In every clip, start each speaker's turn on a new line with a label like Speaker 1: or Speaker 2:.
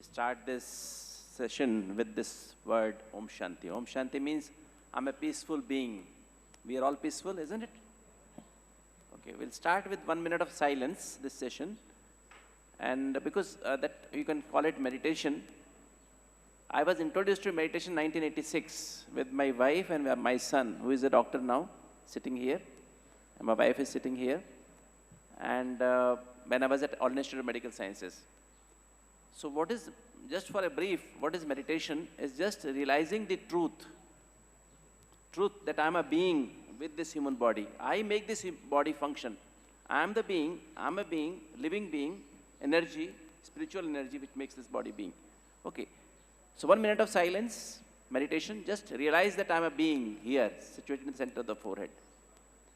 Speaker 1: Start this session with this word Om Shanti. Om Shanti means I'm a peaceful being. We are all peaceful, isn't it? Okay, we'll start with 1 minute of silence this session. And because that you can call it meditation, I was introduced to meditation in 1986 with my wife and my son, who is a doctor now, sitting here. And my wife is sitting here. And when I was at All Institute of Medical Sciences. So what is, just for a brief, what is meditation is just realizing the truth that I'm a being with this human body. I make this body function. I'm the being, I'm a being, living being, energy, spiritual energy which makes this body being. Okay, so 1 minute of silence, meditation, just realize that I'm a being here, situated in the center of the forehead.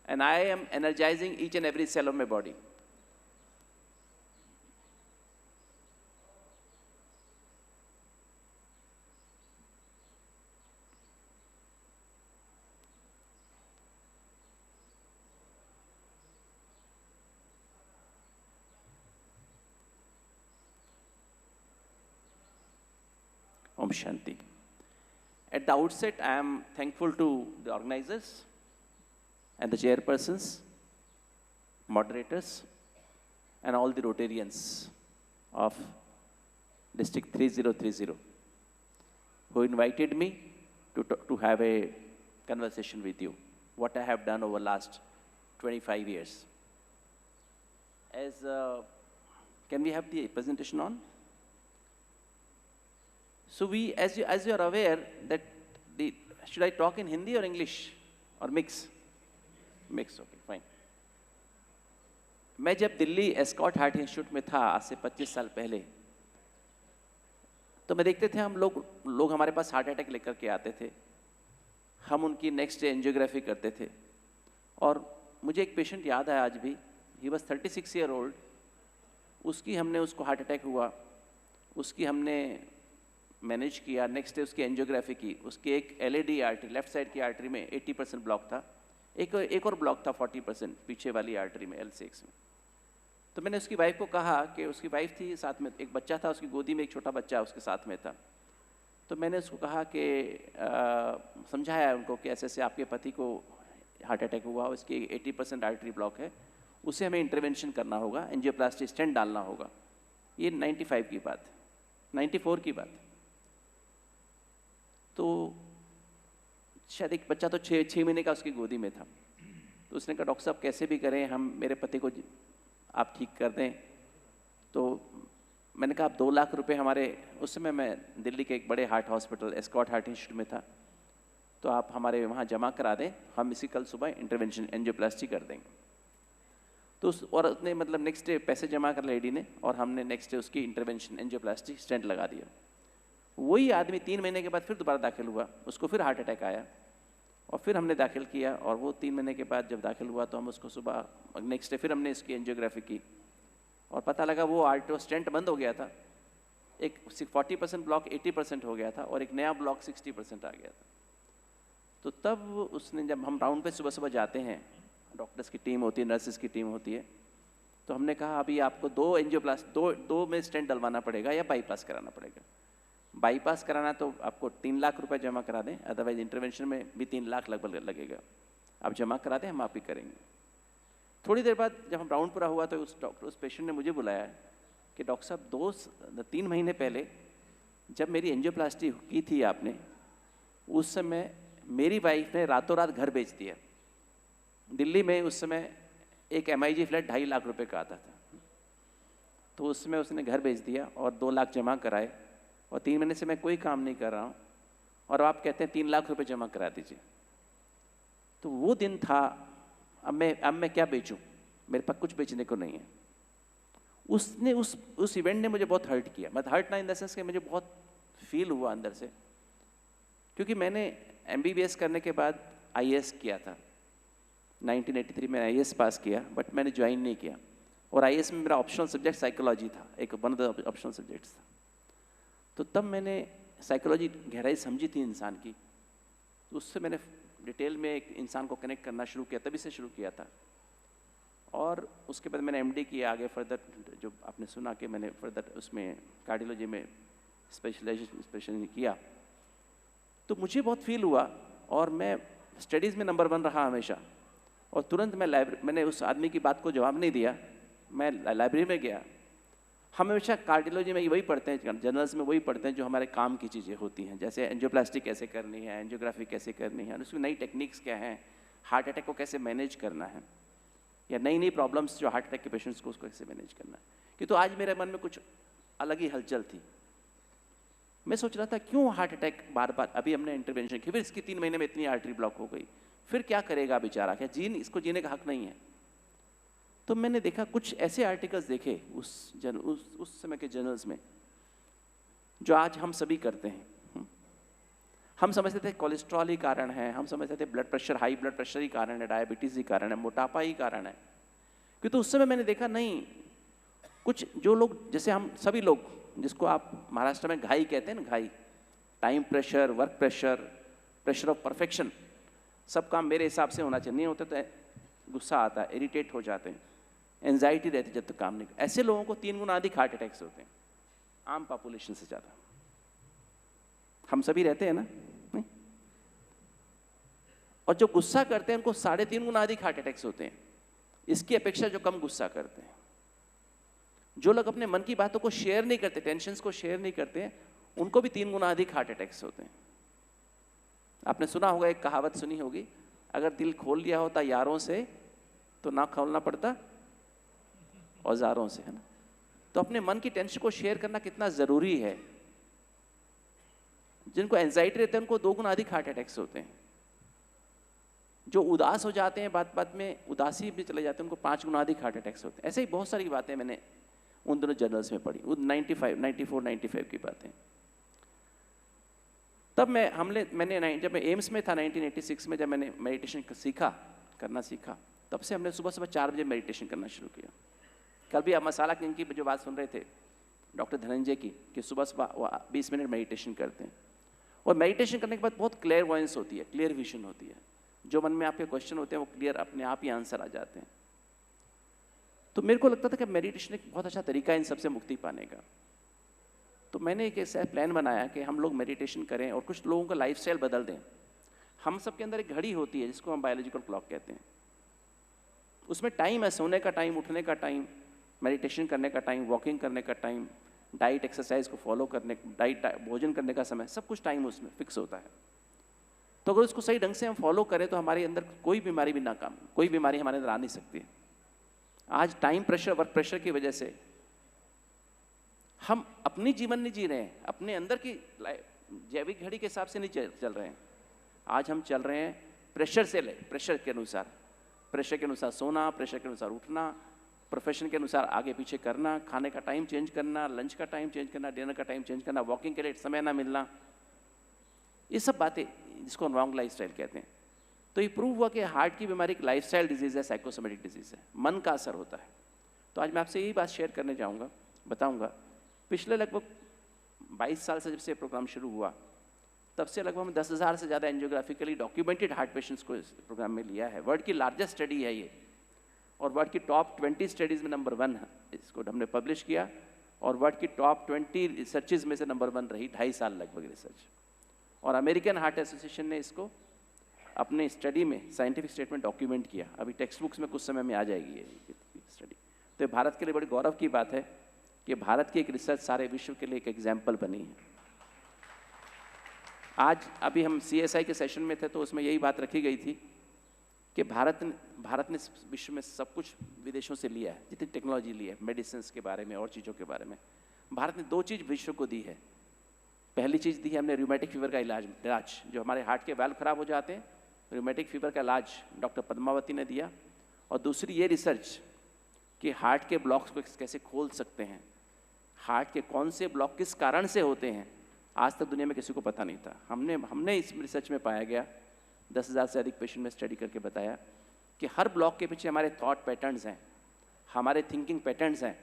Speaker 1: And I am energizing each and every cell of my body. Om Shanti. At the outset, I am thankful to the organizers and the chairpersons, moderators, and all the Rotarians of District 3030 who invited me to have a conversation with you, what I have done over the last 25 years. Can we have the presentation on? So as you are aware that should I talk in Hindi or English or mix? Mix, okay, fine. मैं जब Delhi escort heart institute में था आज से 25 साल पहले, तो मैं देखते थे हम लोग हमारे पास हार्ट अटैक लेकर के आते थे, हम उनकी नेक्स्ट डे एंजियोग्राफी करते थे, और मुझे एक पेशेंट याद है आज भी, ही वॉज 36 ईयर ओल्ड, उसको हार्ट अटैक हुआ, उसकी हमने मैनेज किया, नेक्स्ट डे उसकी एंजियोग्राफी की, उसकी एक एलएडी आर्टरी, लेफ्ट साइड की आर्टरी में 80% ब्लॉक था, एक और ब्लॉक था 40% पीछे वाली आर्टरी में L6 में। तो मैंने उसकी वाइफ को कहा कि उसकी वाइफ थी, साथ में एक बच्चा था, उसकी गोदी में एक छोटा बच्चा उसके साथ में था, तो मैंने उसको कहा कि समझाया उनको कि ऐसे ऐसे आपके पति को हार्ट अटैक हुआ, उसकी 80% आर्टरी ब्लॉक है, उसे हमें इंटरवेंशन करना होगा, एंजियोप्लास्टी स्टेंट डालना होगा। ये 95 की बात, 94 की बात। तो शायद एक बच्चा तो 6 महीने का उसकी गोदी में था, तो उसने कहा डॉक्टर साहब कैसे भी करें हम मेरे पति को आप ठीक कर दें। तो मैंने कहा आप 2 लाख रुपए हमारे, उस समय मैं दिल्ली के एक बड़े heart hospital Escorts heart institute में था, तो आप हमारे वहाँ जमा करा दें, हम इसी कल सुबह इंटरवेंशन एंजियोप्लास्टी कर देंगे। तो और उसने मतलब नेक्स्ट डे पैसे जमा कर लेडी ने, और हमने नेक्स्ट डे उसकी इंटरवेंशन एंजियोप्लास्टी स्टेंट लगा दिया। वही आदमी 3 महीने के बाद फिर दोबारा दाखिल हुआ, उसको फिर हार्ट अटैक आया, और फिर हमने दाखिल किया, और वो 3 महीने के बाद जब दाखिल हुआ तो हम उसको सुबह नेक्स्ट डे फिर हमने इसकी एंजियोग्राफी की, और पता लगा वो आर्टो स्टेंट बंद हो गया था, एक 40% ब्लॉक 80% हो गया था, और एक नया ब्लॉक 60% आ गया था। तो तब उसने, जब हम राउंड पे सुबह सुबह जाते हैं, डॉक्टर्स की टीम होती है, नर्सेज की टीम होती है, तो हमने कहा अभी आपको 2 एंजियोप्लास्ट दो में स्टेंट डलवाना पड़ेगा या बाईपास कराना पड़ेगा। बाईपास कराना तो आपको 3 लाख रुपए जमा करा दें, अदरवाइज इंटरवेंशन में भी 3 लाख लगभग लगेगा, आप जमा करा दें, हम आप ही करेंगे। थोड़ी देर बाद जब हम राउंड पूरा हुआ तो उस पेशेंट ने मुझे बुलाया कि डॉक्टर साहब 3 महीने पहले जब मेरी एंजियोप्लास्टी की थी आपने, उस समय मेरी वाइफ ने रातों रात घर बेच दिया। दिल्ली में उस समय एक MIG फ्लैट 2.5 लाख रुपए का आता था, तो उसमें उसने घर बेच दिया और 2 लाख जमा कराए, और 3 महीने से मैं कोई काम नहीं कर रहा हूँ, और आप कहते हैं 3 लाख रुपए जमा करा दीजिए। तो वो दिन था, अब मैं क्या बेचूं, मेरे पास कुछ बेचने को नहीं है। उसने उस इवेंट ने मुझे बहुत हर्ट किया, मतलब हर्ट ना इन द सेंस कि मुझे बहुत फील हुआ अंदर से, क्योंकि मैंने MBBS करने के बाद IAS किया था, 1983 में IAS पास किया, बट मैंने ज्वाइन नहीं किया, और IAS में मेरा ऑप्शनल सब्जेक्ट साइकोलॉजी था, एक one of the optional subjects था। तो तब मैंने साइकोलॉजी गहराई समझी थी इंसान की, तो उससे मैंने डिटेल में एक इंसान को कनेक्ट करना शुरू किया, तभी से शुरू किया था। और उसके बाद मैंने एमडी किया, आगे फर्दर जो आपने सुना कि मैंने फर्दर उसमें कार्डियोलॉजी में स्पेशलाइजेशन किया, तो मुझे बहुत फील हुआ और मैं स्टडीज़ में नंबर 1 रहा हमेशा। और तुरंत मैंने उस आदमी की बात को जवाब नहीं दिया, मैं लाइब्रेरी में गया। हम हमेशा कार्डियोलॉजी में वही पढ़ते हैं, जर्नल्स में वही पढ़ते हैं जो हमारे काम की चीज़ें होती हैं, जैसे एंजियोप्लास्टी कैसे करनी है, एंजियोग्राफी कैसे करनी है, उसमें नई टेक्निक्स क्या हैं, हार्ट अटैक को कैसे मैनेज करना है, या नई नई प्रॉब्लम्स जो हार्ट अटैक के पेशेंट्स को उसको कैसे मैनेज करना है। कि तो आज मेरे मन में कुछ अलग ही हलचल थी। मैं सोच रहा था क्यों हार्ट अटैक बार बार, अभी हमने इंटरवेंशन की, फिर इसकी 3 महीने में इतनी आर्टरी ब्लॉक हो गई, फिर क्या करेगा बेचारा, क्या इसको जीने का हक नहीं है। तो मैंने देखा कुछ ऐसे आर्टिकल्स देखे उस समय के जर्नल्स में जो आज हम सभी करते हैं। हम समझते थे कोलेस्ट्रॉल ही कारण है, हम समझते थे blood pressure, high blood pressure ही कारण है, डायबिटीज़ ही कारण है, मोटापा ही कारण है। क्योंकि उस समय मैंने देखा नहीं, कुछ जो लोग, जैसे हम सभी लोग, जिसको आप महाराष्ट्र में घाई कहते हैं ना, घाई, time pressure, work pressure, pressure of perfection, सब काम मेरे हिसाब से होना चाहिए, नहीं होते तो गुस्सा आता है, इरिटेट हो जाते हैं, एंजाइटी रहती जब तक काम नहीं। ऐसे लोगों को 3 गुना अधिक हार्ट अटैक्स होते हैं आम पॉपुलेशन से ज़्यादा। हम सभी रहते हैं ना, नहीं? और जो गुस्सा करते हैं उनको 3.5 गुना अधिक हार्ट अटैक्स होते हैं, इसकी अपेक्षा जो कम गुस्सा करते हैं। जो लोग अपने मन की बातों को शेयर नहीं करते, टेंशन्स को शेयर नहीं करते हैं, उनको भी 3 गुना अधिक हार्ट अटैक्स होते हैं। आपने सुना होगा, एक कहावत सुनी होगी, अगर दिल खोल लिया होता यारों से तो ना खोलना पड़ता औजारों से, है ना। तो अपने मन की टेंशन को शेयर करना कितना जरूरी है। जिनको एंजाइटी रहते हैं उनको 2 गुना अधिक हार्ट अटैक्स होते हैं। जो उदास हो जाते हैं, बात बात में उदासी भी चले जाते हैं, उनको 5 गुना अधिक हार्ट अटैक्स होते हैं। ऐसे ही बहुत सारी बातें मैंने उन दोनों जर्नल्स में पढ़ी, 94-95 की बातें। तब जब मैं एम्स में था 1986 में, जब मैंने मेडिटेशन करना सीखा, तब से हमने सुबह सुबह 4 बजे मेडिटेशन करना शुरू किया। कल भी आप मसाला किंग की जो बात सुन रहे थे डॉक्टर धनंजय की, कि सुबह सुबह 20 मिनट मेडिटेशन करते हैं। और मेडिटेशन करने के बाद बहुत क्लियर वॉइस होती है, क्लियर विजन होती है। जो मन में आपके क्वेश्चन होते हैं वो क्लियर अपने आप ही आंसर आ जाते हैं। तो मेरे को लगता था कि मेडिटेशन एक बहुत अच्छा तरीका है इन सबसे मुक्ति पाने का। तो मैंने एक ऐसा प्लान बनाया कि हम लोग मेडिटेशन करें और कुछ लोगों का लाइफस्टाइल बदल दें। हम सबके अंदर एक घड़ी होती है जिसको हम बायोलॉजिकल क्लॉक कहते हैं। उसमें टाइम है, सोने का टाइम, उठने का टाइम, मेडिटेशन करने का टाइम, वॉकिंग करने का टाइम, डाइट एक्सरसाइज को फॉलो करने, भोजन करने का समय, सब कुछ टाइम उसमें फिक्स होता है। तो अगर उसको सही ढंग से हम फॉलो करें तो हमारे अंदर कोई बीमारी भी कोई बीमारी हमारे अंदर आ नहीं सकती है। आज टाइम प्रेशर, वर्क प्रेशर की वजह से हम अपनी जीवन नहीं जी रहे हैं, अपने अंदर की जैविक घड़ी के हिसाब से नहीं चल रहे हैं। आज हम चल रहे हैं प्रेशर के अनुसार सोना, प्रेशर के अनुसार उठना, प्रोफेशन के अनुसार आगे पीछे करना, खाने का टाइम चेंज करना, लंच का टाइम चेंज करना, डिनर का टाइम चेंज करना, वॉकिंग के लिए समय ना मिलना, ये सब बातें जिसको हम रॉन्ग लाइफस्टाइल कहते हैं। तो ये प्रूव हुआ कि हार्ट की बीमारी एक लाइफस्टाइल डिजीज है, साइकोसोमेटिक डिजीज है, मन का असर होता है। तो आज मैं आपसे यही बात शेयर करने बताऊंगा। पिछले लगभग 22 साल से जब से प्रोग्राम शुरू हुआ, तब से लगभग 10,000 से ज़्यादा एंजियोग्राफिकली डॉक्यूमेंटेड हार्ट पेशेंट्स को इस प्रोग्राम में लिया है। वर्ल्ड की लार्जेस्ट स्टडी है ये, और वर्ल्ड की टॉप 20 स्टडीज़ में नंबर 1 है। इसको हमने पब्लिश किया और वर्ल्ड की टॉप 20 रिसर्चेज में से नंबर 1 रही 2.5 साल लगभग रिसर्च। और अमेरिकन हार्ट एसोसिएशन ने इसको अपने स्टडी में साइंटिफिक स्टेटमेंट डॉक्यूमेंट किया। अभी टेक्स्ट बुक्स में कुछ समय में आ जाएगी ये स्टडी। तो भारत के लिए बड़ी गौरव की बात है कि भारत की एक रिसर्च सारे विश्व के लिए एक एग्जाम्पल बनी है। आज अभी हम CSI के सेशन में थे तो उसमें यही बात रखी गई थी कि भारत ने विश्व में सब कुछ विदेशों से लिया है, जितनी टेक्नोलॉजी ली है, मेडिसिन के बारे में और चीज़ों के बारे में। भारत ने 2 चीज़ विश्व को दी है। पहली चीज़ दी है हमने रूमेटिक फीवर का इलाज, जो हमारे हार्ट के वाल्व खराब हो जाते हैं, रूमेटिक फीवर का इलाज डॉक्टर पद्मावती ने दिया। और दूसरी ये रिसर्च कि हार्ट के ब्लॉक्स को कैसे खोल सकते हैं, हार्ट के कौन से ब्लॉक किस कारण से होते हैं, आज तक दुनिया में किसी को पता नहीं था। हमने इस रिसर्च में पाया गया, 10,000 से अधिक पेशेंट में स्टडी करके बताया कि हर ब्लॉक के पीछे हमारे थॉट पैटर्न्स हैं, हमारे थिंकिंग पैटर्न्स हैं।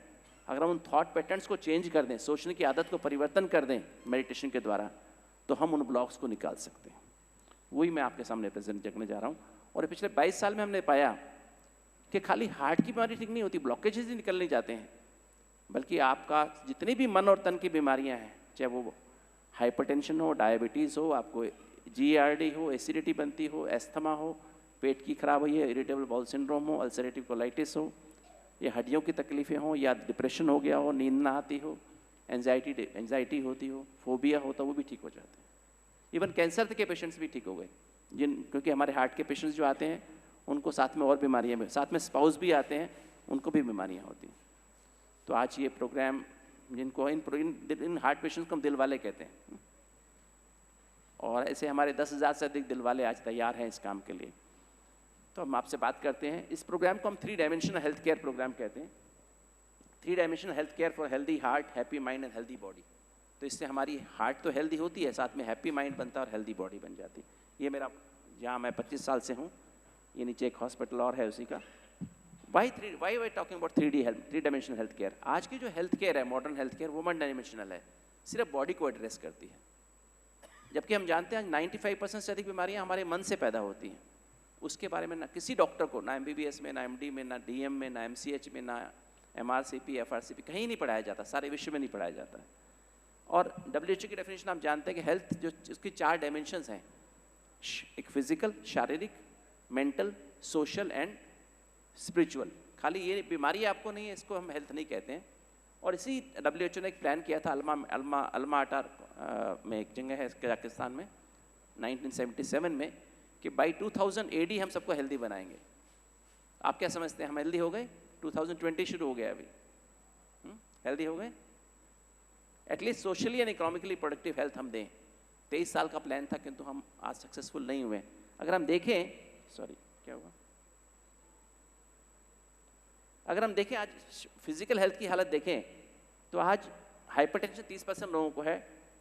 Speaker 1: अगर हम उन थॉट पैटर्न्स को चेंज कर दें, सोचने की आदत को परिवर्तन कर दें मेडिटेशन के द्वारा, तो हम उन ब्लॉक्स को निकाल सकते हैं। वही मैं आपके सामने प्रेजेंट करने जा रहा हूँ। और पिछले 22 साल में हमने पाया कि खाली हार्ट की बीमारी ठीक नहीं होती, ब्लॉकेजेस ही निकल नहीं जाते हैं, बल्कि आपका जितनी भी मन और तन की बीमारियाँ हैं, चाहे वो हाइपरटेंशन हो, डायबिटीज़ हो, आपको GERD हो, एसिडिटी बनती हो, एस्थमा हो, पेट की खराब हुई है, इरिटेबल बाउल सिंड्रोम हो, अल्सरेटिव कोलाइटिस हो, या हड्डियों की तकलीफ़ें हो, या डिप्रेशन हो गया हो, नींद ना आती हो, एंजाइटी होती हो, फोबिया होता, वो भी ठीक हो जाते हैं। इवन कैंसर के पेशेंट्स भी ठीक हो गए, क्योंकि हमारे हार्ट के पेशेंट्स जो आते हैं उनको साथ में और बीमारियाँ भी, साथ में स्पाउस भी आते हैं, उनको भी बीमारियाँ होती हैं। तो आज ये प्रोग्राम, जिनको इन हार्ट पेशेंट्स को हम दिल वाले कहते हैं, और ऐसे हमारे 10,000 से अधिक दिल वाले आज तैयार हैं इस काम के लिए। तो हम आपसे बात करते हैं। इस प्रोग्राम को हम 3 डायमेंशनल हेल्थ केयर प्रोग्राम कहते हैं। 3 dimensional health care for healthy heart, happy mind and healthy body. तो इससे हमारी हार्ट तो हेल्दी होती है, साथ में हैप्पी माइंड बनता है और हेल्दी बॉडी बन जाती है। ये मेरा, जहाँ मैं 25 साल से हूँ, ये नीचे एक हॉस्पिटल और है उसी का। Why we talking about 3 dimensional health care? आज की जो हेल्थ केयर है, मॉडर्न हेल्थ केयर, वो 1 डायमेंशनल है, सिर्फ बॉडी को एड्रेस करती है। जबकि हम जानते हैं 95% से अधिक बीमारियां हमारे मन से पैदा होती हैं। उसके बारे में ना किसी डॉक्टर को, ना MBBS में, ना MD में, ना DM में, ना MCH में, ना MRCP, FRCP कहीं नहीं पढ़ाया जाता, सारे विश्व में नहीं पढ़ाया जाता है। और WHO की डेफिनेशन आप जानते हैं कि हेल्थ जो उसकी 4 डायमेंशंस हैं, एक फिजिकल, शारीरिक, मेंटल, सोशल एंड स्पिरिचुअल। खाली ये बीमारी आपको नहीं है, इसको हम हेल्थ नहीं कहते हैं। और इसी WHO ने एक प्लान किया था अल्मा अटार में, एक जगह है कजाकिस्तान में, 1977 में, कि बाई 2000 AD हम सबको हेल्दी बनाएंगे। आप क्या समझते हैं, हम हेल्दी हो गए? 2020 शुरू हो गया अभी, हेल्दी हो गए? At least socially and economically productive health हम दें। 23 साल का प्लान था, किंतु हम आज सक्सेसफुल नहीं हुए। अगर हम देखें, सॉरी क्या हुआ, अगर हम देखें आज फिजिकल हेल्थ की हालत देखें, तो आज हाइपरटेंशन 30% लोगों को है,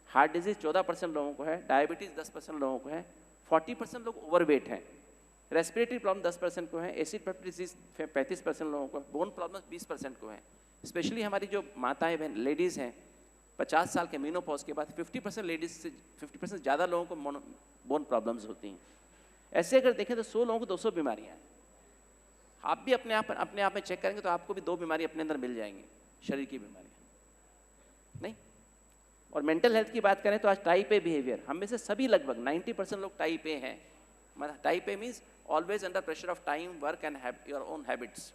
Speaker 1: हार्ट डिजीज 14% लोगों को है, डायबिटीज़ 10% लोगों को है, 40% लोग ओवरवेट हैं, रेस्पिरेटरी प्रॉब्लम 10% को है, एसिड रिफ्लक्स डिजीज 35% लोगों को, बोन प्रॉब्लम 20% को है। स्पेशली हमारी जो माताएं बहन लेडीज़ हैं, 50 साल के मेनोपॉज के बाद 50% लेडीज से 50% ज़्यादा लोगों को बोन प्रॉब्लम्स होती हैं। ऐसे अगर देखें तो 100 लोगों को 200 बीमारियाँ हैं। आप भी अपने आप में चेक करेंगे तो आपको भी 2 बीमारी अपने अंदर मिल जाएंगी, शरीर की बीमारियाँ नहीं। और मेंटल हेल्थ की बात करें तो आज टाइप ए बिहेवियर, हम में से सभी लगभग 90% लोग टाइप ए हैं। मतलब type A means always under pressure of time, work and your own habits,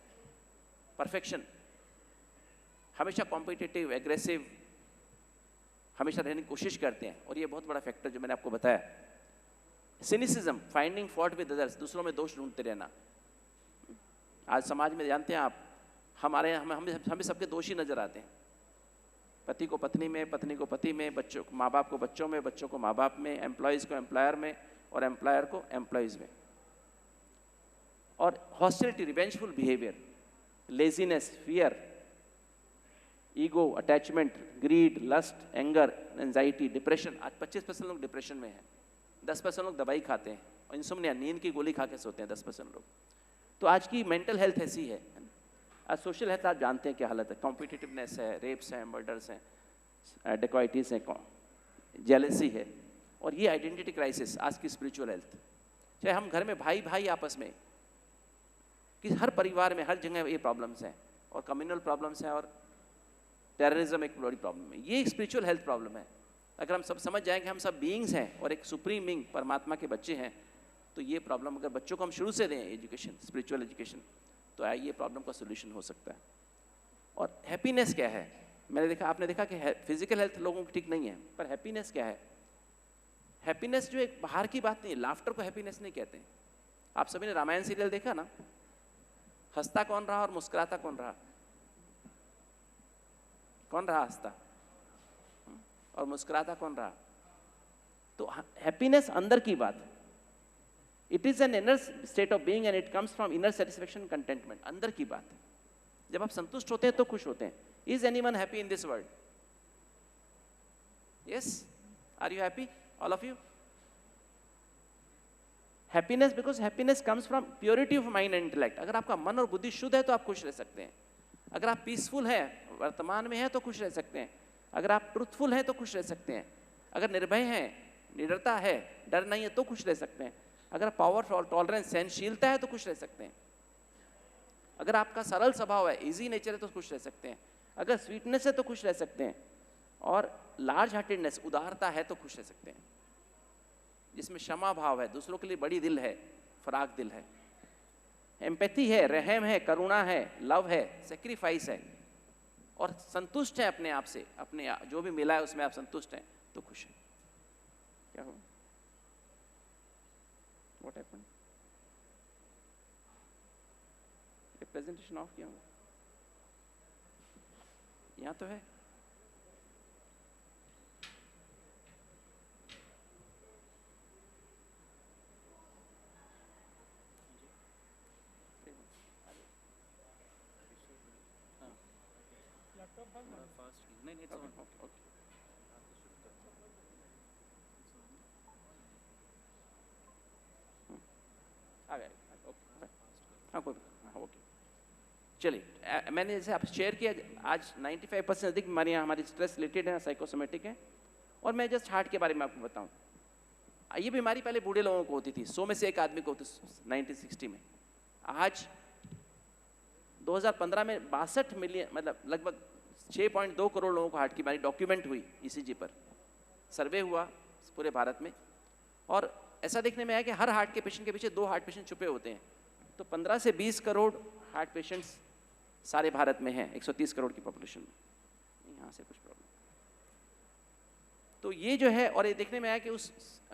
Speaker 1: perfection, हमेशा कॉम्पिटिटिव, एग्रेसिव, हमेशा रहने की कोशिश करते हैं। और ये बहुत बड़ा फैक्टर जो मैंने आपको बताया, cynicism, finding fault with others, दूसरों में दोष ढूंढते रहना। आज समाज में जानते हैं आप, हमें सबके दोषी नजर आते हैं। पति को पत्नी में, पत्नी को पति में, बच्चों को माँ बाप को बच्चों में, बच्चों को माँ बाप में, एम्प्लॉयज़ को एम्प्लॉयर में, और एम्प्लॉयर को एम्प्लॉयज़ में। और hostility, revengeful behaviour, laziness, fear, ego, attachment, greed, lust, anger, anxiety, depression. आज 25% लोग डिप्रेशन में हैं, 10% लोग दवाई खाते हैं, और इंसोम्निया, नींद की गोली खा के सोते हैं 10% लोग। तो आज की मेंटल हेल्थ ऐसी है। आज सोशल हेल्थ आप जानते हैं क्या हालत है, कॉम्पिटिटिवनेस है, रेप्स हैं, मर्डर्स हैं, डेकॉइटीज हैं, जेलसी है, और ये आइडेंटिटी क्राइसिस। आज की स्पिरिचुअल हेल्थ, चाहे हम घर में भाई भाई आपस में, कि हर परिवार में हर जगह ये प्रॉब्लम्स हैं, और कम्युनल प्रॉब्लम्स हैं, और टेररिज्म एक बड़ी प्रॉब्लम है। ये एक स्पिरिचुअल हेल्थ प्रॉब्लम है। अगर हम सब समझ जाएंगे हम सब बीइंग्स हैं और एक सुप्रीम बीइंग परमात्मा के बच्चे हैं, तो ये प्रॉब्लम अगर बच्चों को हम शुरू से दें एजुकेशन, स्पिरिचुअल एजुकेशन, तो ये प्रॉब्लम का सोल्यूशन हो सकता है। और हैप्पीनेस क्या है? आपने देखा कि फिजिकल हेल्थ लोगों की ठीक नहीं है, पर हैप्पीनेस क्या है? हैप्पीनेस जो एक बाहर की बात नहीं है, लाफ्टर को हैप्पीनेस नहीं कहते। आप सभी ने रामायण सीरियल देखा ना, हंसता कौन रहा और मुस्कुराता कौन रहा? कौन रहा हंसता और मुस्कुराता कौन रहा? तो हैप्पीनेस अंदर की बात है। It is an inner state of being and it comes from inner satisfaction, contentment, अंदर की बात है। जब आप संतुष्ट होते हैं तो खुश होते हैं। Is anyone happy in this world? Yes, are you happy all of you? Happiness, because happiness comes from purity of mind and intellect. अगर आपका मन और बुद्धि शुद्ध है तो आप खुश रह सकते हैं। अगर आप पीसफुल हैं, वर्तमान में हैं, तो खुश रह सकते हैं। अगर आप ट्रुथफुल हैं तो खुश रह सकते हैं। अगर निर्भय हैं, निडरता है, डर नहीं है, तो खुश रह सकते हैं। अगर पावर, टॉलरेंस, सहनशीलता है तो खुश रह सकते हैं। अगर आपका सरल स्वभाव है, इजी नेचर है, तो खुश रह सकते हैं। अगर स्वीटनेस है तो खुश रह सकते हैं। और लार्ज हार्टेडनेस, उदारता है तो खुश रह सकते हैं, जिसमें क्षमा भाव है, दूसरों के लिए बड़ी दिल है, फराक दिल है, एम्पैथी है, रहम है, करुणा है, लव है, सेक्रीफाइस है, और संतुष्ट है अपने आप से, अपने जो भी मिला है उसमें आप संतुष्ट हैं तो खुश हैं। क्या हुआ? What happened? प्रेजेंटेशन ऑफ किया होगा, यहाँ तो है। नहीं नहीं, ओके ओके, आ गया, ओके, हाँ कोई, हाँ ओके। चलिए, मैंने जैसे आप शेयर किया, आज 95% अधिक बीमारियाँ हमारी स्ट्रेस रिलेटेड हैं, साइकोसोमेटिक हैं। और मैं जस्ट हार्ट के बारे में आपको बताऊं, ये बीमारी पहले बूढ़े लोगों को होती थी, 100 में से एक आदमी को होती 1960 में। आज 2015 में 62 मिलियन, मतलब लगभग 6.2 करोड़ लोगों को हार्ट की बीमारी डॉक्यूमेंट हुई, ईसीजी पर सर्वे हुआ पूरे भारत में। और ऐसा देखने में आया कि हर हार्ट के पेशेंट के पीछे 2 हार्ट पेशेंट छुपे होते हैं। तो 15 से 20 करोड़ हार्ट पेशेंट्स सारे भारत में हैं, 130 करोड़ की पॉपुलेशन में। यहाँ से कुछ प्रॉब्लम, तो ये जो है, और ये देखने में आया कि उस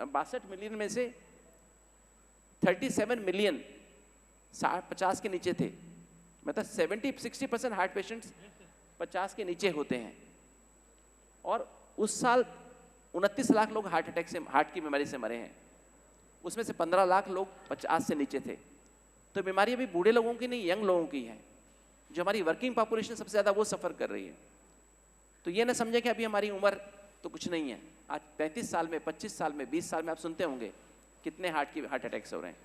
Speaker 1: 62 मिलियन में से 37 मिलियन 50 के नीचे थे, मतलब 60% हार्ट पेशेंट्स 50 के नीचे होते हैं। और उस साल 29 लाख लोग हार्ट अटैक से, हार्ट की बीमारी से मरे हैं, उसमें से 15 लाख लोग 50 से नीचे थे। तो बीमारी अभी बूढ़े लोगों की नहीं, यंग लोगों की है। जो हमारी वर्किंग पॉपुलेशन सबसे ज़्यादा वो सफ़र कर रही है। तो ये ना समझे कि अभी हमारी उम्र तो कुछ नहीं है। आज 35 साल में, 25 साल में, 20 साल में आप सुनते होंगे कितने हार्ट अटैक्स हो रहे हैं।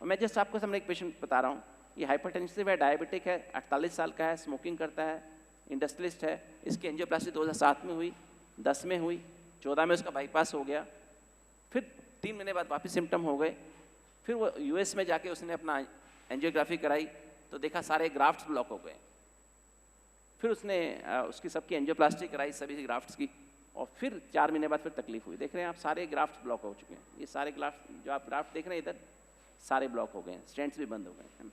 Speaker 1: और मैं जस्ट आपको सामने एक पेशेंट बता रहा हूँ, ये हाइपरटेंसिव है, डायबिटिक है, 48 साल का है, स्मोकिंग करता है, इंडस्ट्रियलिस्ट है। इसकी एंजियोप्लास्टी 2007 में हुई, 10 में हुई, 14 में उसका बाईपास हो गया। फिर 3 महीने बाद वापस सिम्टम हो गए। फिर वो यूएस में जाके उसने अपना एंजियोग्राफी कराई तो देखा सारे ग्राफ्ट्स ब्लॉक हो गए। फिर उसने उसकी सबकी एंजियोप्लास्टी कराई, सभी ग्राफ्ट्स की, और फिर 4 महीने बाद फिर तकलीफ हुई। देख रहे हैं आप, सारे ग्राफ्ट्स ब्लॉक हो चुके हैं। ये सारे ग्राफ्ट जो आप ग्राफ्ट देख रहे हैं इधर, सारे ब्लॉक हो गए हैं, स्टेंट्स भी बंद हो गए हैं।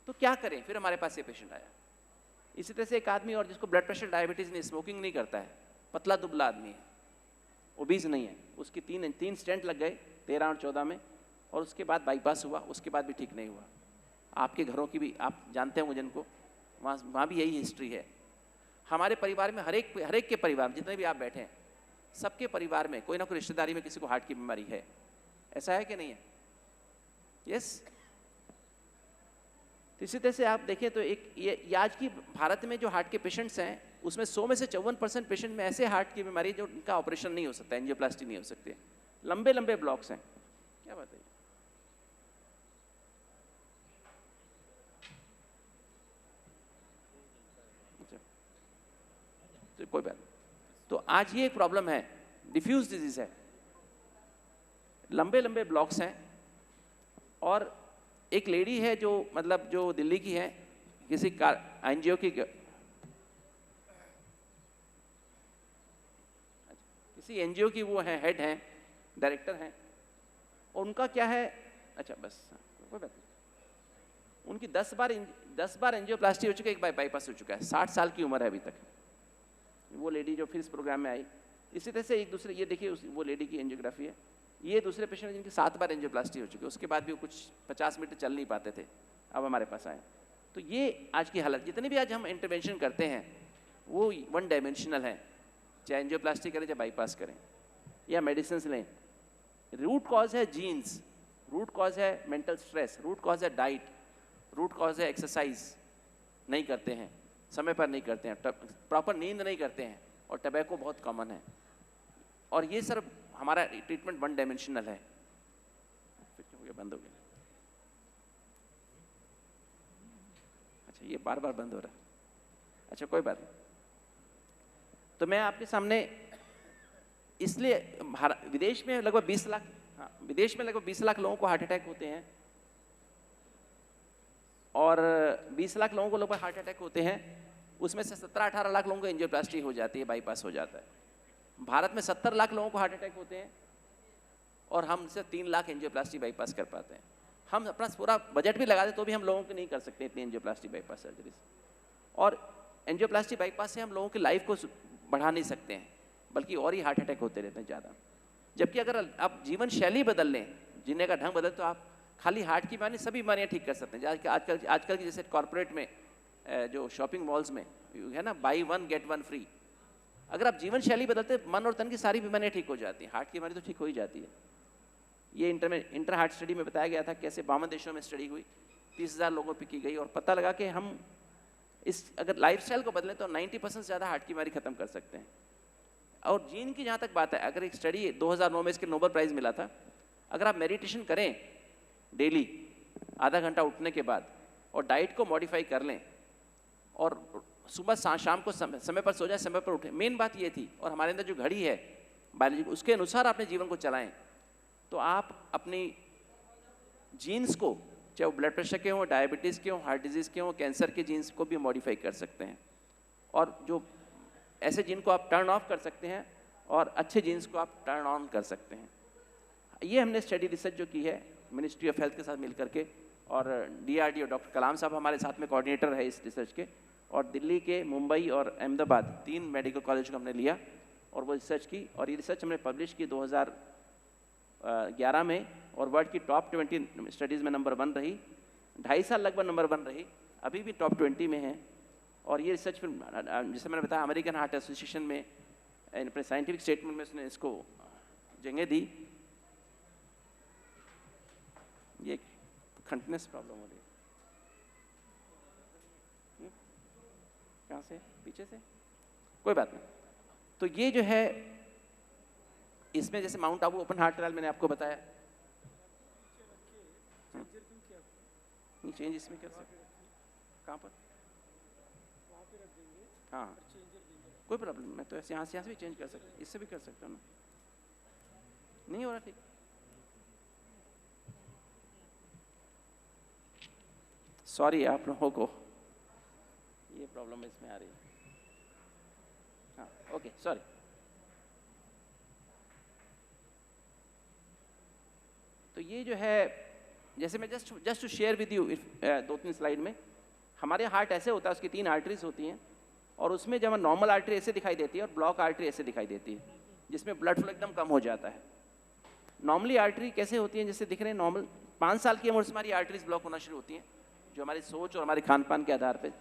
Speaker 1: तो क्या करें? फिर हमारे पास ये पेशेंट आया। इसी तरह से एक आदमी और जिसको ब्लड प्रेशर, डायबिटीज़ नहीं, स्मोकिंग नहीं करता है, पतला दुबला आदमी है, ओबीज नहीं है, उसकी 3 स्टेंट लग गए 13 और 14 में, और उसके बाद बाईपास हुआ, उसके बाद भी ठीक नहीं हुआ। आपके घरों की भी आप जानते होंगे जिनको, वहाँ भी यही हिस्ट्री है। हमारे परिवार में हर एक के परिवार में, जितने भी आप बैठे हैं, सबके परिवार में कोई ना कोई रिश्तेदारी में किसी को हार्ट की बीमारी है। ऐसा है कि नहीं है? यस। तो इसी तरह से आप देखें तो ये आज की भारत में जो हार्ट के पेशेंट्स हैं, उसमें 100 में से 54% पेशेंट में ऐसे हार्ट की बीमारी जो उनका ऑपरेशन नहीं हो सकता, एंजियोप्लास्टी नहीं हो सकती, लंबे लंबे ब्लॉक्स हैं। क्या बात है? तो कोई बात। तो आज ये एक प्रॉब्लम है, डिफ्यूज डिजीज है, लंबे लंबे ब्लॉक्स हैं। और एक लेडी है जो मतलब जो दिल्ली की है, किसी एनजीओ की, किसी एनजीओ की वो है, हेड हैं, डायरेक्टर हैं, और उनका क्या है, अच्छा बस कोई बात नहीं, उनकी 10 बार एंजियोप्लास्टी हो चुकी है, एक बार बाईपास हो चुका है, 60 साल की उम्र है अभी तक वो लेडी जो फिर इस प्रोग्राम में आई। इसी तरह से एक दूसरे, ये देखिए वो लेडी की एंजियोग्राफी है, ये दूसरे पेशेंट जिनकी 7 बार एंजियोप्लास्टी हो चुकी है, उसके बाद भी वो कुछ 50 मीटर चल नहीं पाते थे, अब हमारे पास आए। तो ये आज की हालत, जितने भी आज हम इंटरवेंशन करते हैं वो 1 डायमेंशनल है, चाहे एंजियोप्लास्टी करें, चाहे बाईपास करें या मेडिसिन लें। रूट कॉज है जीन्स, रूट कॉज है मेंटल स्ट्रेस, रूट कॉज है डाइट, रूट कॉज है एक्सरसाइज नहीं करते हैं, समय पर नहीं करते हैं, प्रॉपर नींद नहीं करते हैं, और टबैको बहुत कॉमन है। और ये सर हमारा ट्रीटमेंट 1 डायमेंशनल है। हो गया, बंद हो गया। अच्छा, ये बार बार बंद हो रहा है। अच्छा कोई बात नहीं। तो मैं आपके सामने इसलिए, विदेश में लगभग 20 लाख, हाँ विदेश में लगभग 20 लाख लोगों को हार्ट अटैक होते हैं, और 20 लाख लोगों को लगभग हार्ट अटैक होते हैं। उसमें से 17-18 लाख लोगों को एंजियोप्लास्टी हो जाती है, बाईपास हो जाता है। भारत में 70 लाख लोगों को हार्ट अटैक होते हैं और हम सिर्फ 3 लाख एंजियोप्लास्टी बाईपास कर पाते हैं। हम अपना पूरा बजट भी लगा दें तो भी हम लोगों को नहीं कर सकते इतनी एंजियोप्लास्टी बाईपास सर्जरीज। और एंजियोप्लास्टी बाईपास से हम लोगों की लाइफ को बढ़ा नहीं सकते हैं, बल्कि और ही हार्ट अटैक होते रहते हैं ज़्यादा। जबकि अगर आप जीवन शैली बदल लें, जीने का ढंग बदल, तो आप खाली हार्ट की बीमारी सभी बीमारियाँ ठीक कर सकते हैं। आजकल की जैसे कॉर्पोरेट में जो शॉपिंग मॉल्स में है ना, बाई 1 गेट 1 फ्री, अगर आप जीवन शैली बदलते मन और तन की सारी बीमारियाँ ठीक हो जाती हैं। हार्ट की बीमारी तो ठीक हो ही जाती है। ये इंटर हार्ट स्टडी में बताया गया था कैसे 52 देशों में स्टडी हुई, 30,000 लोगों पर की गई, और पता लगा कि हम अगर लाइफस्टाइल को बदलें तो 90% ज़्यादा हार्ट की बीमारी खत्म कर सकते हैं। और जीन की जहाँ तक बात है, अगर एक स्टडी 2009 में इसके नोबेल प्राइज़ मिला था, अगर आप मेडिटेशन करें डेली आधा घंटा उठने के बाद और डाइट को मॉडिफाई कर लें और सुबह शाम को समय पर सो जाए, समय पर उठें, मेन बात ये थी, और हमारे अंदर जो घड़ी है बायोलॉजी, उसके अनुसार अपने जीवन को चलाएं, तो आप अपनी जीन्स को, चाहे वो ब्लड प्रेशर के हों, डायबिटीज़ के हों, हार्ट डिजीज़ के हों, कैंसर के जीन्स को भी मॉडिफाई कर सकते हैं। और जो ऐसे जीन को आप टर्न ऑफ कर सकते हैं और अच्छे जीन्स को आप टर्न ऑन कर सकते हैं। ये हमने स्टडी रिसर्च जो की है मिनिस्ट्री ऑफ हेल्थ के साथ मिल करके, और DRDO डॉक्टर कलाम साहब हमारे साथ में कोऑर्डिनेटर है इस रिसर्च के, और दिल्ली के, मुंबई और अहमदाबाद 3 मेडिकल कॉलेज को हमने लिया और वो रिसर्च की, और ये रिसर्च हमने पब्लिश की 2011 में, और वर्ल्ड की टॉप 20 स्टडीज़ में नंबर 1 रही, 2.5 साल लगभग नंबर 1 रही, अभी भी टॉप 20 में है। और ये रिसर्च फिर जैसे मैंने बताया अमेरिकन हार्ट एसोसिएशन में अपने साइंटिफिक स्टेटमेंट में उसने इसको जगह दी। ये कंटिन्यूस प्रॉब्लम हो रही है, कहाँ से, पीछे से, कोई बात नहीं। तो ये जो है, इसमें जैसे mount Abu open heart trial मैंने आपको बताया, चेंज इसमें कर सकते, कहाँ पर, हाँ कोई प्रॉब्लम, मैं तो ऐसे यहाँ से भी चेंज कर सकता, इससे भी कर सकता हूँ ना, नहीं हो रहा ठीक। सॉरी आप लोगों को ये प्रॉब्लम इसमें आ रही है, हाँ ओके सॉरी। तो ये जो है, जैसे मैं just to share with you 2-3 slide में, हमारे हार्ट ऐसे होता है, उसकी 3 आर्टरीज होती हैं, और उसमें जब नॉर्मल आर्टरी ऐसे दिखाई देती है और ब्लॉक आर्टरी ऐसे दिखाई देती है, जिसमें ब्लड फ्लो एकदम कम हो जाता है। नॉर्मली आर्टरी कैसे होती है, जैसे दिख रहे हैं नॉर्मल, 5 साल की उम्र से हमारी आर्टरीज ब्लॉक होना शुरू होती हैं, जो हमारी सोच और हमारे खान पान के आधार पे,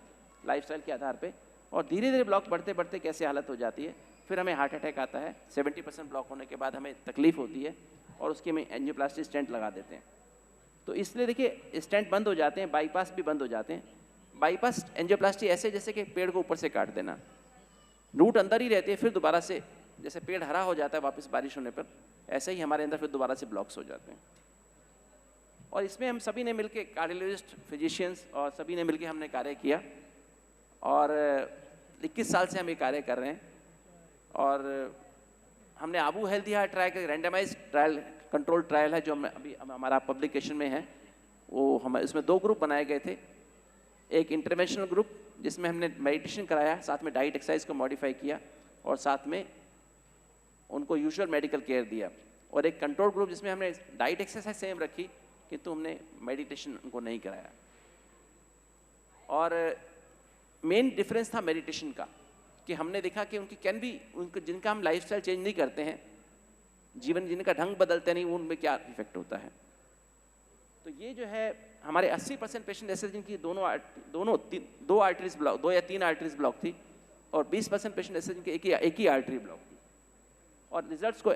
Speaker 1: लाइफस्टाइल के आधार पे, और धीरे धीरे ब्लॉक बढ़ते बढ़ते कैसे हालत हो जाती है, फिर हमें हार्ट अटैक आता है। 70% ब्लॉक होने के बाद हमें तकलीफ होती है और उसके में एंजियोप्लास्टी स्टेंट लगा देते हैं। तो इसलिए देखिए स्टेंट बंद हो जाते हैं, बाईपास भी बंद हो जाते हैं। बाईपास एंजियोप्लास्टी ऐसे जैसे कि पेड़ को ऊपर से काट देना, रूट अंदर ही रहती है, फिर दोबारा से जैसे पेड़ हरा हो जाता है वापस बारिश होने पर, ऐसे ही हमारे अंदर फिर दोबारा से ब्लॉक्स हो जाते हैं। और इसमें हम सभी ने मिलके, कार्डियोलॉजिस्ट, फिजिशियंस और सभी ने मिलके हमने कार्य किया, और 21 साल से हम ये कार्य कर रहे हैं। और हमने आबू हेल्दी हार्ट ट्रायल का रैंडमाइज ट्रायल, कंट्रोल ट्रायल है, जो अभी हमारा पब्लिकेशन में है, वो हम इसमें 2 ग्रुप बनाए गए थे। एक इंटरवेंशनल ग्रुप जिसमें हमने मेडिटेशन कराया, साथ में डाइट एक्सरसाइज को मॉडिफाई किया, और साथ में उनको यूजुअल मेडिकल केयर दिया। और एक कंट्रोल ग्रुप जिसमें हमने डाइट एक्सरसाइज सेम रखी, किंतु हमने मेडिटेशन उनको नहीं कराया। और मेन डिफरेंस था मेडिटेशन का, कि हमने देखा कि उनको जिनका हम लाइफस्टाइल चेंज नहीं करते हैं, जीवन जीने का ढंग बदलते नहीं, उनमें क्या इफेक्ट होता है। तो ये जो है हमारे 80% पेशेंट ऐसे जिनकी दो आर्टरीज ब्लॉक, 2 या 3 आर्टरीज ब्लॉक थी, और 20% पेशेंट ऐसे जिनकी एक ही आर्टरी ब्लॉक थी। और रिजल्ट्स को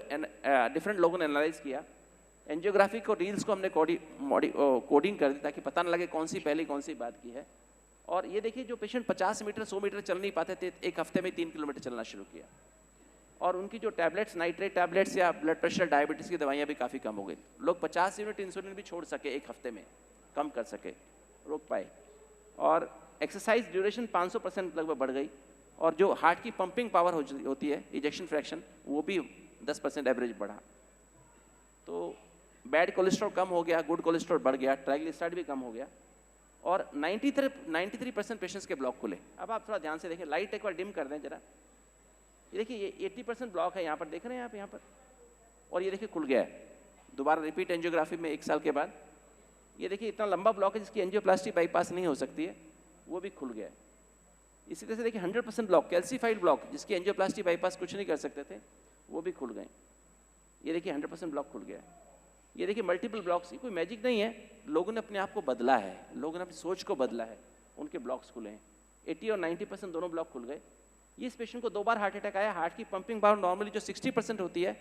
Speaker 1: डिफरेंट लोगों ने एनालाइज किया। एंजियोग्राफी को रील्स को हमने कोडिंग कर दी ताकि पता न लगे कौन सी पहली कौन सी बात की है। और ये देखिए जो पेशेंट 50 मीटर 100 मीटर चल नहीं पाते थे, एक हफ्ते में 3 किलोमीटर चलना शुरू किया। और उनकी जो टैबलेट्स, नाइट्रेट टैबलेट्स या ब्लड प्रेशर, डायबिटीज़ की दवाइयाँ भी काफ़ी कम हो गई। लोग 50 यूनिट इंसुलिन भी छोड़ सके, एक हफ्ते में कम कर सके, रोक पाए। और एक्सरसाइज ड्यूरेशन 500% लगभग बढ़ गई। और जो हार्ट की पंपिंग पावर होती है, इजेक्शन फ्रैक्शन, वो भी 10% एवरेज बढ़ा। तो बैड कोलेस्ट्रॉल कम हो गया, गुड कोलेस्ट्रॉल बढ़ गया, ट्राइग्लिसराइड भी कम हो गया। और 93% पेशेंट्स के ब्लॉक खुले। अब आप थोड़ा ध्यान से देखें, लाइट एक बार डिम कर दें जरा, ये देखिए ये 80% ब्लॉक है यहाँ पर, देख रहे हैं आप यहाँ पर, और ये देखिए खुल गया है दोबारा रिपीट एंजियोग्राफी में 1 साल के बाद। ये देखिए इतना लंबा ब्लॉक है जिसकी एंजियोप्लास्टी बाईपास नहीं हो सकती है, वो भी खुल गया है। इसी तरह से देखिए 100% ब्लॉक, कैल्सीफाइड ब्लॉक जिसकी एंजियोप्लास्टी बाईपास कुछ नहीं कर सकते थे, वो भी खुल गए। ये देखिए 100% ब्लॉक खुल गया है। ये देखिए मल्टीपल ब्लॉक्स, ये कोई मैजिक नहीं है, लोगों ने अपने आप को बदला है, लोगों ने अपनी सोच को बदला है, उनके ब्लॉक्स खुले हैं। 80 और 90% दोनों ब्लॉक खुल गए। ये इस पेशेंट को 2 बार हार्ट अटैक आया, हार्ट की पंपिंग पावर नॉर्मली जो 60% होती है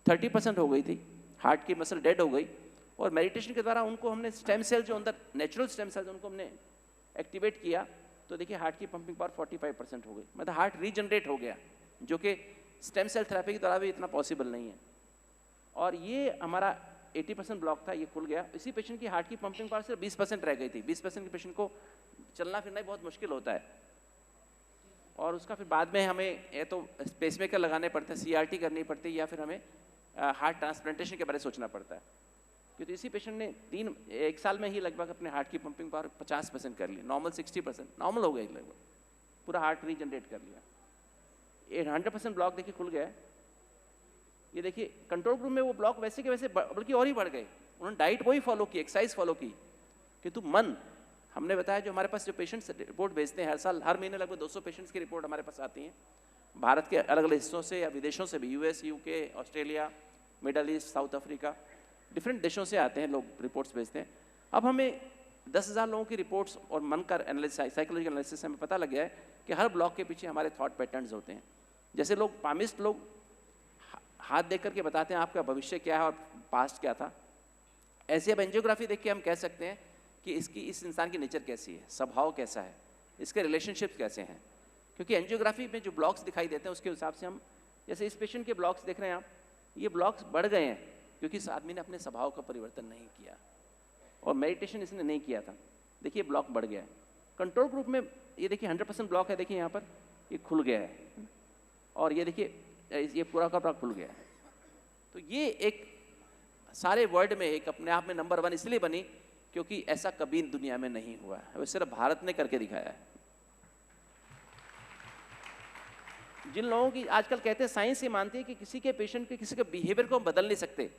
Speaker 1: 30% हो गई थी, हार्ट की मसल डेड हो गई, और मेडिटेशन के द्वारा उनको हमने स्टेम सेल जो अंदर नेचुरल स्टेम सेल्स उनको हमने एक्टिवेट किया, तो देखिए हार्ट की पंपिंग पावर 45% हो गई, मतलब हार्ट रीजनरेट हो गया, जो कि स्टेम सेल थेरेपी के द्वारा भी इतना पॉसिबल नहीं है। और ये हमारा 80% ब्लॉक था, ये खुल गया। इसी पेशेंट की हार्ट की पंपिंग पावर सिर्फ 20% रह गई थी। 20% के पेशेंट को चलना फिरना ही बहुत मुश्किल होता है, और उसका फिर बाद में हमें या तो पेसमेकर लगाने पड़ते हैं, CRT करनी पड़ती है, या फिर हमें हार्ट ट्रांसप्लांटेशन के बारे में सोचना पड़ता है। क्योंकि इसी पेशेंट ने 1 साल में ही लगभग अपने हार्ट की पंपिंग पावर 50% कर ली, नॉर्मल 60%, नॉर्मल हो गई लगभग, पूरा हार्ट रीजनरेट कर लिया। 100% ब्लॉक देखिए खुल गया है। ये देखिए कंट्रोल ग्रुप में वो ब्लॉक वैसे के वैसे बल्कि और ही बढ़ गए। उन्होंने डाइट वही फॉलो की, एक्सरसाइज फॉलो की, किंतु मन, हमने बताया जो हमारे पास जो पेशेंट्स रिपोर्ट भेजते हैं हर साल, हर महीने लगभग 200 पेशेंट्स की रिपोर्ट हमारे पास आती हैं, भारत के अलग अलग हिस्सों से या विदेशों से भी, US, UK, Australia, middle east, south Africa, different देशों से आते हैं लोग, रिपोर्ट्स भेजते हैं। अब हमें 10,000 लोगों की रिपोर्ट्स और मन का एनालिसिस, साइकोलॉजिकल एनालिसिस से हमें पता लग गया है कि हर ब्लॉक के पीछे हमारे थॉट पैटर्न्स होते हैं। जैसे लोग पामिस्ट लोग हाथ देख करके बताते हैं आपका भविष्य क्या है और पास्ट क्या था, ऐसे अब एंजियोग्राफी देख के हम कह सकते हैं कि इस इंसान की नेचर कैसी है, स्वभाव कैसा है, इसके रिलेशनशिप कैसे हैं। क्योंकि एंजियोग्राफी में जो ब्लॉक्स दिखाई देते हैं उसके हिसाब से हम, जैसे इस पेशेंट के ब्लॉक्स देख रहे हैं आप, ये ब्लॉक्स बढ़ गए हैं क्योंकि इस आदमी ने अपने स्वभाव का परिवर्तन नहीं किया और मेडिटेशन इसने नहीं किया था। देखिए ब्लॉक बढ़ गया है। कंट्रोल ग्रुप में ये देखिए 100% ब्लॉक है, देखिए यहाँ पर ये खुल गया है, और ये देखिए ये पूरा का पूरा खुल गया है। तो ये एक सारे वर्ल्ड में एक अपने आप में नंबर 1 इसलिए बनी क्योंकि ऐसा कभी दुनिया में नहीं हुआ है, वो सिर्फ भारत ने करके दिखाया है। जिन लोगों की आजकल कहते हैं, साइंस ये मानती है कि किसी के पेशेंट के किसी के बिहेवियर को बदल नहीं सकते,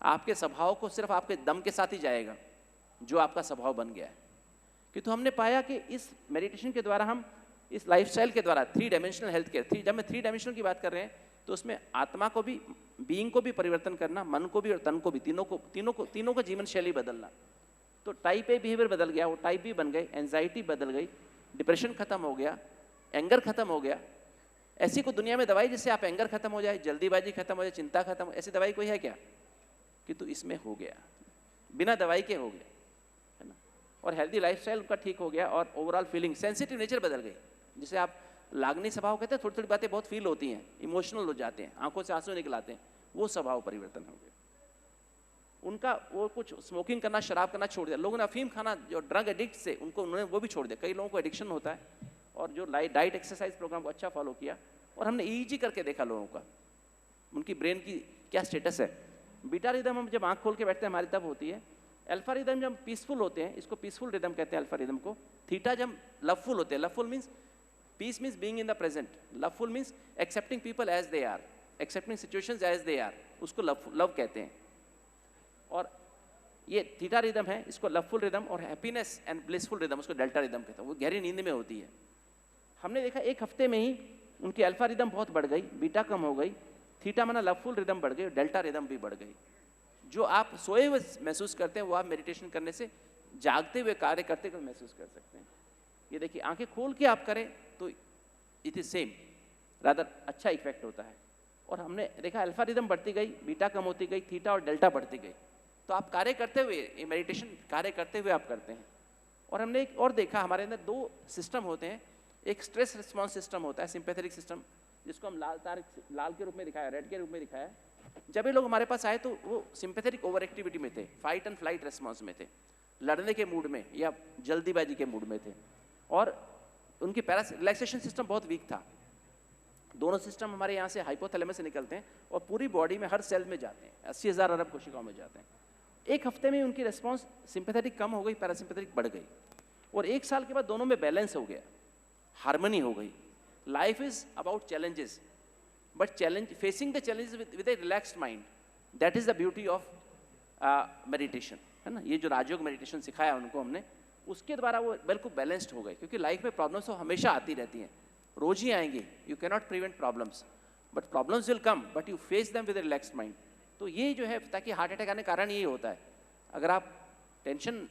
Speaker 1: आपके स्वभाव को सिर्फ आपके दम के साथ ही जाएगा जो आपका स्वभाव बन गया है। किंतु हमने पाया कि इस मेडिटेशन के द्वारा, हम इस लाइफस्टाइल के द्वारा 3 डायमेंशनल हेल्थ केयर, जब मैं 3 डायमेंशनल की बात कर रहे हैं तो उसमें आत्मा को भी, बीइंग को भी परिवर्तन करना, मन को भी और तन को भी, तीनों का जीवन शैली बदलना। तो टाइप ए बिहेवियर बदल गया, वो टाइप बी बन गए, एंजाइटी बदल गई, डिप्रेशन खत्म हो गया, एंगर खत्म हो गया। ऐसी कोई दुनिया में दवाई जिससे आप एंगर खत्म हो जाए, जल्दीबाजी खत्म हो जाए, चिंता खत्म हो, ऐसी दवाई कोई है क्या? किंतु इसमें हो गया, बिना दवाई के हो गया, है ना। और हेल्दी लाइफस्टाइल उनका ठीक हो गया और ओवरऑल फीलिंग, सेंसिटिव नेचर बदल गई। जिसे आप लागनी स्वभाव कहते हैं, थोड़ी थोड़ी बातें बहुत फील होती हैं, इमोशनल हो जाते हैं, आंखों से आंसू निकल आते हैं, वो स्वभाव परिवर्तन हो गया उनका। वो कुछ स्मोकिंग करना, शराब करना छोड़ दिया, लोगों ने अफीम खाना, जो ड्रग एडिक्ट से उनको, उन्होंने वो भी छोड़ दिया। कई लोगों को एडिक्शन होता है, और जो डाइट एक्सरसाइज प्रोग्राम को अच्छा फॉलो किया, और हमने EEG करके देखा लोगों का, उनकी ब्रेन की क्या स्टेटस है। बीटा रिदम हम जब आंख खोल के बैठते हैं हमारी तब होती है, अल्फा रिदम जब पीसफुल होते हैं, इसको पीसफुल रिदम कहते हैं अल्फा रिदम को। थीटा जब लवफुल होते हैं, loveful means peace means being in the present, loveful means accepting people as they are, accepting situations as they are, उसको लव कहते हैं। और ये थीटा रिदम है, इसको लवफुल रिदम, और हैप्पीनेस एंड ब्लिसफुल रिदम उसको डेल्टा रिदम कहते हैं, वो गहरी नींद में होती है। हमने देखा 1 हफ्ते में ही उनकी अल्फा रिदम बहुत बढ़ गई, बीटा कम हो गई, थीटा माना लवफुल रिदम बढ़ गई, डेल्टा रिदम भी बढ़ गई। जो आप सोए हुए महसूस करते हैं वो आप मेडिटेशन करने से जागते हुए, कार्य करते हुए महसूस कर सकते हैं। ये देखिए आंखें खोल के आप करें तो इट इज सेम, रादर अच्छा इफेक्ट होता है। और हमने देखा अल्फा रिदम बढ़ती गई, बीटा कम होती गई, थीटा और डेल्टा बढ़ती गई। तो आप कार्य करते हुए, ये मेडिटेशन कार्य करते हुए आप करते हैं। और हमने एक और देखा, हमारे अंदर 2 सिस्टम होते हैं, एक स्ट्रेस रिस्पॉन्स सिस्टम होता है, सिंपैथेटिक सिस्टम, जिसको हम लाल के रूप में दिखाया, रेड के रूप में दिखाया। जब ये लोग हमारे पास आए तो वो सिंपैथेटिक ओवर एक्टिविटी में थे, फाइट एंड फ्लाइट रिस्पॉन्स में थे, लड़ने के मूड में या जल्दीबाजी के मूड में थे, और उनकी रिलैक्सेशन सिस्टम बहुत वीक था। दोनों सिस्टम हमारे यहाँ से हाइपोथैलेमस से निकलते हैं और पूरी बॉडी में हर सेल में जाते हैं, 80,000 अरब कोशिकाओं में जाते हैं। 1 हफ्ते में उनकी रिस्पॉन्स सिंपैथेटिक कम हो गई, पैरासिम्पैथेटिक बढ़ गई। और 1 साल के बाद दोनों में बैलेंस हो गया, हार्मनी हो गई। Life is about challenges, but challenge facing the challenges with A relaxed mind, that is the beauty of meditation, है ना। ये जो राजयोग मेडिटेशन सिखाया उनको हमने, उसके द्वारा वो बिल्कुल बैलेंस्ड हो गए, क्योंकि लाइफ में प्रॉब्लम्स तो हमेशा आती रहती हैं, रोज ही आएंगी। You can not prevent problems, but problems will come, but you face them with relaxed mind. तो ये जो है, ताकि हार्ट अटैक आने का कारण यही होता है, अगर आप टेंशन